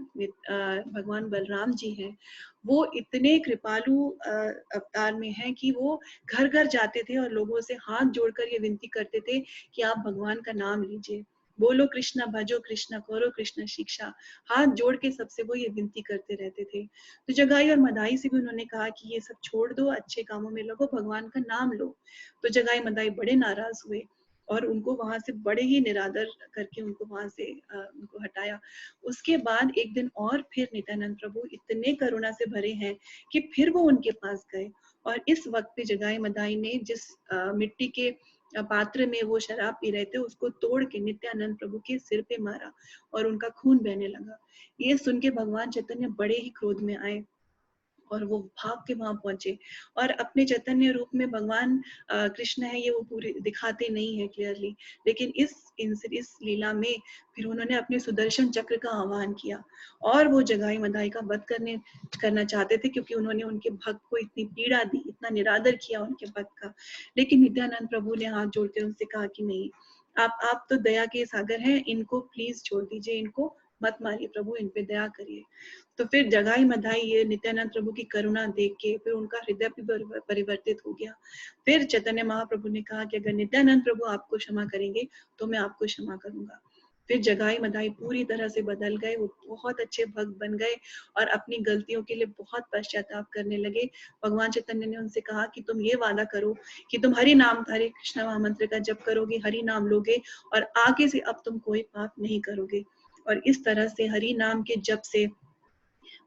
भगवान बलराम जी हैं, वो इतने कृपालु अवतार में हैं कि वो घर घर जाते थे और लोगों से हाथ जोड़कर ये विनती करते थे कि आप भगवान का नाम लीजिए, बोलो कृष्णा, भजो कृष्णा, करो कृष्ण शिक्षा। हाथ जोड़ के सबसे वो ये विनती करते रहते थे। तो जगाई और मदाई से भी उन्होंने कहा कि ये सब छोड़ दो, अच्छे कामों में लगो, भगवान का नाम लो। तो जगाई मदाई बड़े नाराज हुए और उनको वहां से बड़े ही निरादर करके उनको वहां से उनको हटाया। उसके बाद एक दिन और फिर नित्यानंद प्रभु इतने करुणा से भरे हैं कि फिर वो उनके पास गए और इस वक्त पे जगाई मदाई ने जिस मिट्टी के पात्र में वो शराब पी रहे थे उसको तोड़ के नित्यानंद प्रभु के सिर पे मारा और उनका खून बहने लगा। ये सुन के भगवान चैतन्य बड़े ही क्रोध में आए और वो भाग के वहां पहुंचे और अपने चैतन्य रूप में भगवान कृष्ण है ये वो पूरे दिखाते नहीं है क्लियरली, लेकिन इस लीला में फिर उन्होंने अपने सुदर्शन चक्र का आह्वान किया और वो जगाई मदाई का वध करना चाहते थे, क्योंकि उन्होंने उनके भक्त को इतनी पीड़ा दी, इतना निरादर किया उनके भक्त का। लेकिन नित्यानंद प्रभु ने हाथ जोड़कर उनसे कहा कि नहीं, आप तो दया के सागर हैं, इनको प्लीज छोड़ दीजिए, इनको मत मारिए प्रभु, इन पे दया करिए। तो फिर जगाई मधाई ये नित्यानंद प्रभु की करुणा देख के फिर उनका हृदय भी परिवर्तित हो गया। फिर चैतन्य महाप्रभु ने कहा कि अगर नित्यानंद प्रभु आपको क्षमा करेंगे तो मैं आपको क्षमा करूंगा। फिर जगाई मधाई पूरी तरह से बदल गए, वो बहुत अच्छे भक्त बन गए और अपनी गलतियों के लिए बहुत पश्चाताप करने लगे। भगवान चैतन्य ने उनसे कहा कि तुम ये वादा करो कि तुम हरि कृष्ण महामंत्र का जप करोगे, हरि नाम लोगे और आगे से अब तुम कोई पाप नहीं करोगे। और इस तरह से हरि नाम के जप से,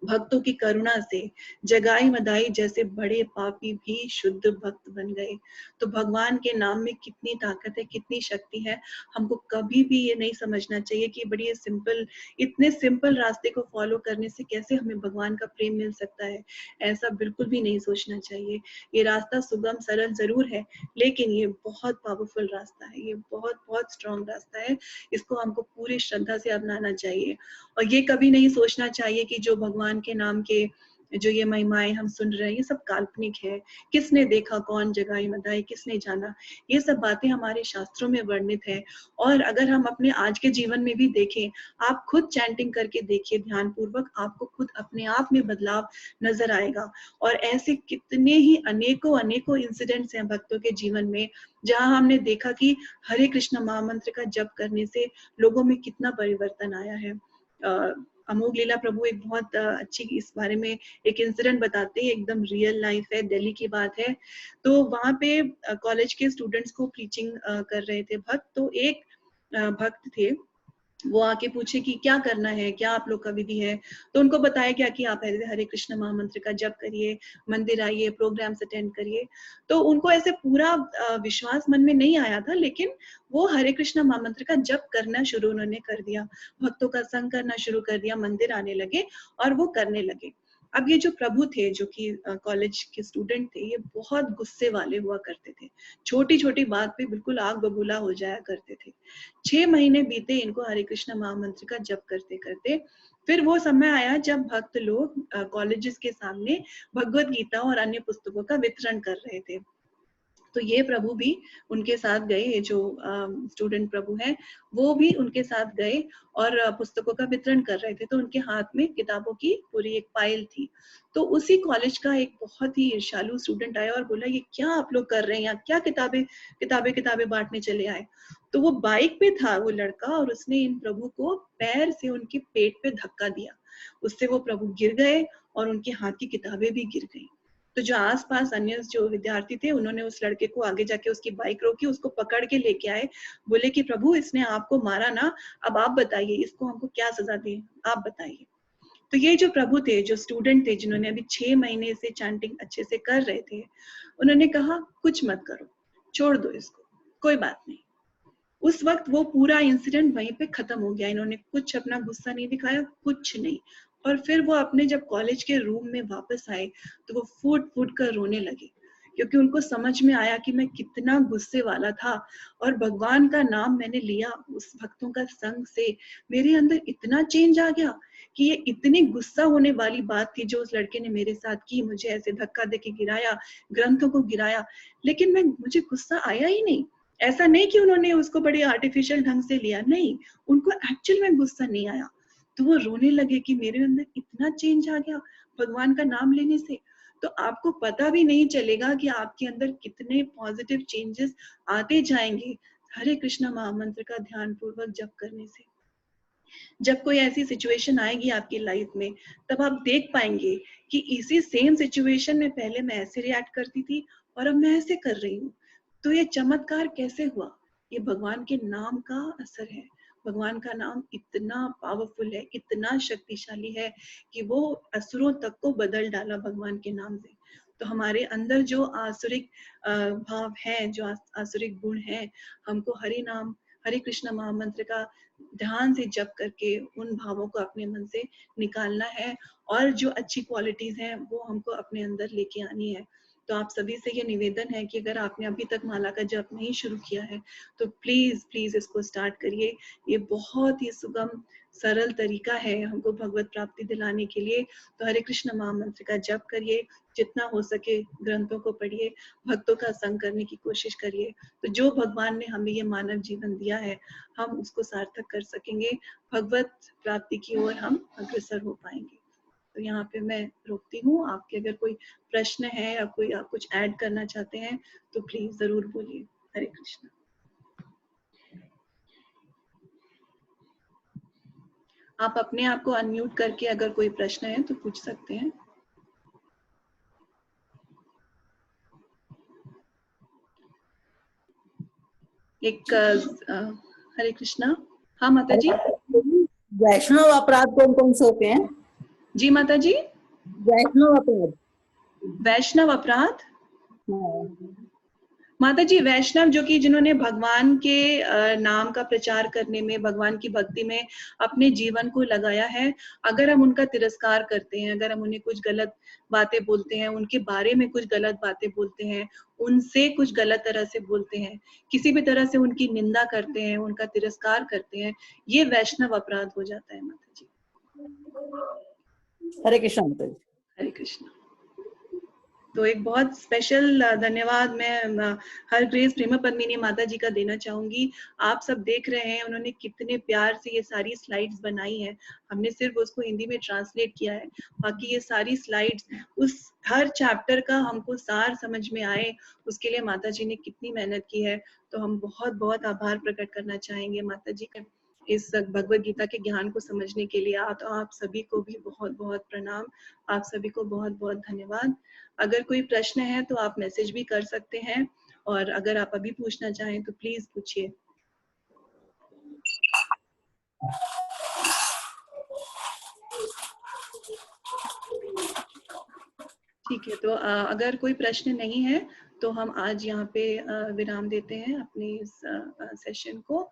भक्तों की करुणा से जगाई मदाई जैसे बड़े पापी भी शुद्ध भक्त बन गए। तो भगवान के नाम में कितनी ताकत है, कितनी शक्ति है। हमको कभी भी ये नहीं समझना चाहिए कि बड़ी सिंपल, इतने सिंपल रास्ते को फॉलो करने से कैसे हमें भगवान का प्रेम मिल सकता है, ऐसा बिल्कुल भी नहीं सोचना चाहिए। ये रास्ता सुगम सरल जरूर है, लेकिन ये बहुत पावरफुल रास्ता है, ये बहुत बहुत स्ट्रॉन्ग रास्ता है। इसको हमको पूरी श्रद्धा से अपनाना चाहिए और ये कभी नहीं सोचना चाहिए कि जो भगवान के नाम के जो ये महिमाएं हम सुन रहे हैं ये सब काल्पनिक है, किसने देखा, कौन जगाई मदाई, किसने जाना। ये सब बातें हमारे शास्त्रों में वर्णित है। और अगर हम अपने आज के जीवन में भी देखें, आप खुद चैंटिंग करके देखिए ध्यान पूर्वक, आपको खुद अपने आप में बदलाव नजर आएगा। और ऐसे कितने ही अनेकों अनेकों इंसिडेंट्स हैं भक्तों के जीवन में जहां हमने देखा कि हरे कृष्ण महामंत्र का जप करने से लोगों में कितना परिवर्तन आया है। अमोघ लीला प्रभु एक बहुत अच्छी इस बारे में एक इंसिडेंट बताते हैं, एकदम रियल लाइफ है, दिल्ली की बात है। तो वहां पे कॉलेज के स्टूडेंट्स को प्रीचिंग कर रहे थे भक्त। तो एक भक्त थे वो आके पूछे कि क्या करना है, क्या आप लोग का विधि है, तो उनको बताया गया कि आप हरे कृष्ण महामंत्र का जप करिए, मंदिर आइए, प्रोग्राम्स अटेंड करिए। तो उनको ऐसे पूरा विश्वास मन में नहीं आया था, लेकिन वो हरे कृष्ण महामंत्र का जप करना शुरू उन्होंने कर दिया, भक्तों का संग करना शुरू कर दिया, मंदिर आने लगे और वो करने लगे। अब ये जो प्रभु थे, जो कि कॉलेज के स्टूडेंट थे, ये बहुत गुस्से वाले हुआ करते थे, छोटी छोटी बात पे बिल्कुल आग बबूला हो जाया करते थे। 6 महीने बीते इनको हरे कृष्ण महामंत्र का जप करते करते। फिर वो समय आया जब भक्त लोग कॉलेजेस के सामने भगवत गीता और अन्य पुस्तकों का वितरण कर रहे थे। तो ये प्रभु भी उनके साथ गए, ये जो स्टूडेंट प्रभु हैं वो भी उनके साथ गए और पुस्तकों का वितरण कर रहे थे। तो उनके हाथ में किताबों की पूरी एक पाइल थी। तो उसी कॉलेज का एक बहुत ही ईर्ष्यालु स्टूडेंट आया और बोला, ये क्या आप लोग कर रहे हैं, क्या किताबें किताबें किताबें बांटने चले आए। तो वो बाइक पे था वो लड़का, और उसने इन प्रभु को पैर से उनके पेट पे धक्का दिया। उससे वो प्रभु गिर गए और उनके हाथ की किताबें भी गिर गई। तो जो आसपास अन्य जो विद्यार्थी थे, उन्होंने उस लड़के को आगे जाके उसकी बाइक रोकी, उसको पकड़ के लेके आए, बोले कि प्रभु इसने आपको मारा ना, अब आप बताइए इसको हमको क्या सजा दें, आप बताइए। तो ये जो प्रभु थे, जो स्टूडेंट थे, जिन्होंने अभी 6 महीने से चैंटिंग अच्छे से कर रहे थे, उन्होंने कहा कुछ मत करो, छोड़ दो इसको, कोई बात नहीं। उस वक्त वो पूरा इंसिडेंट वहीं पे खत्म हो गया। इन्होंने कुछ अपना गुस्सा नहीं दिखाया, कुछ नहीं। और फिर वो अपने जब कॉलेज के रूम में वापस आए तो वो फूट फूट कर रोने लगे, क्योंकि उनको समझ में आया कि मैं कितना गुस्से वाला था, और भगवान का नाम मैंने लिया उस भक्तों का संग से, मेरे अंदर इतना चेंज आ गया कि ये इतनी गुस्सा होने वाली बात थी जो उस लड़के ने मेरे साथ की, मुझे ऐसे धक्का देके गिराया, ग्रंथों को गिराया, लेकिन मुझे गुस्सा आया ही नहीं। ऐसा नहीं कि उन्होंने उसको बड़ी आर्टिफिशियल ढंग से लिया, नहीं, उनको एक्चुअल में गुस्सा नहीं आया। तो वो रोने लगे कि मेरे अंदर इतना चेंज आ गया भगवान का नाम लेने से। तो आपको पता भी नहीं चलेगा कि आपके अंदर कितने पॉजिटिव चेंजेस आते जाएंगे हरे कृष्णा महामंत्र का ध्यान पूर्वक जप करने से। जब कोई ऐसी सिचुएशन आएगी आपकी लाइफ में, तब आप देख पाएंगे कि इसी सेम सिचुएशन में पहले मैं ऐसे रिएक्ट करती थी और अब मैं ऐसे कर रही हूँ। तो ये चमत्कार कैसे हुआ? ये भगवान के नाम का असर है। भगवान का नाम इतना पावरफुल है, इतना शक्तिशाली है कि वो असुरों तक को बदल डाला भगवान के नाम से। तो हमारे अंदर जो आसुरिक भाव है, जो आसुरिक गुण है, हमको हरे कृष्ण महामंत्र का ध्यान से जप करके उन भावों को अपने मन से निकालना है, और जो अच्छी क्वालिटीज हैं वो हमको अपने अंदर लेके आनी है। तो आप सभी से ये निवेदन है कि अगर आपने अभी तक माला का जप नहीं शुरू किया है तो प्लीज प्लीज इसको स्टार्ट करिए। ये बहुत ही सुगम सरल तरीका है हमको भगवत प्राप्ति दिलाने के लिए। तो हरे कृष्ण महामंत्र का जप करिए, जितना हो सके ग्रंथों को पढ़िए, भक्तों का संग करने की कोशिश करिए। तो जो भगवान ने हमें ये मानव जीवन दिया है, हम उसको सार्थक कर सकेंगे, भगवत प्राप्ति की ओर हम अग्रसर हो पाएंगे। तो यहाँ पे मैं रोकती हूँ। आपके अगर कोई प्रश्न है या कोई आप कुछ ऐड करना चाहते हैं तो प्लीज जरूर बोलिए। हरे कृष्ण। आप अपने आप को अनम्यूट करके अगर कोई प्रश्न है तो पूछ सकते हैं। एक हरे कृष्णा। हाँ माता जी। वैष्णव अपराध कौन कौन से होते हैं? जी माता जी। वैष्णव अपराध। वैष्णव अपराध। माता जी, वैष्णव जो कि जिन्होंने भगवान के नाम का प्रचार करने में, भगवान की भक्ति में अपने जीवन को लगाया है, अगर हम उनका तिरस्कार करते हैं, अगर हम उन्हें कुछ गलत बातें बोलते हैं, उनके बारे में कुछ गलत बातें बोलते हैं, उनसे कुछ गलत तरह से बोलते हैं, किसी भी तरह से उनकी निंदा करते हैं, उनका तिरस्कार करते हैं, ये वैष्णव अपराध हो जाता है माता जी। हरे कृष्ण माता जी। हरे कृष्ण। तो एक बहुत स्पेशल धन्यवाद मैं हर ग्रेस प्रेमा पद्मिनी माता जी का देना चाहूंगी। आप सब देख रहे हैं उन्होंने कितने प्यार से ये सारी स्लाइड्स बनाई है। हमने सिर्फ उसको हिंदी में ट्रांसलेट किया है, बाकी ये सारी स्लाइड्स उस हर चैप्टर का हमको सार समझ में आए, उसके लिए माता जी ने कितनी मेहनत की है। तो हम बहुत बहुत आभार प्रकट करना चाहेंगे माता जी का इस भगवत गीता के ज्ञान को समझने के लिए। आप सभी को भी बहुत बहुत प्रणाम, आप सभी को बहुत बहुत धन्यवाद। अगर कोई प्रश्न है तो आप मैसेज भी कर सकते हैं, और अगर आप अभी पूछना चाहें तो प्लीज पूछिए। ठीक है, तो अगर कोई प्रश्न नहीं है तो हम आज यहाँ पे विराम देते हैं अपने इस सेशन को।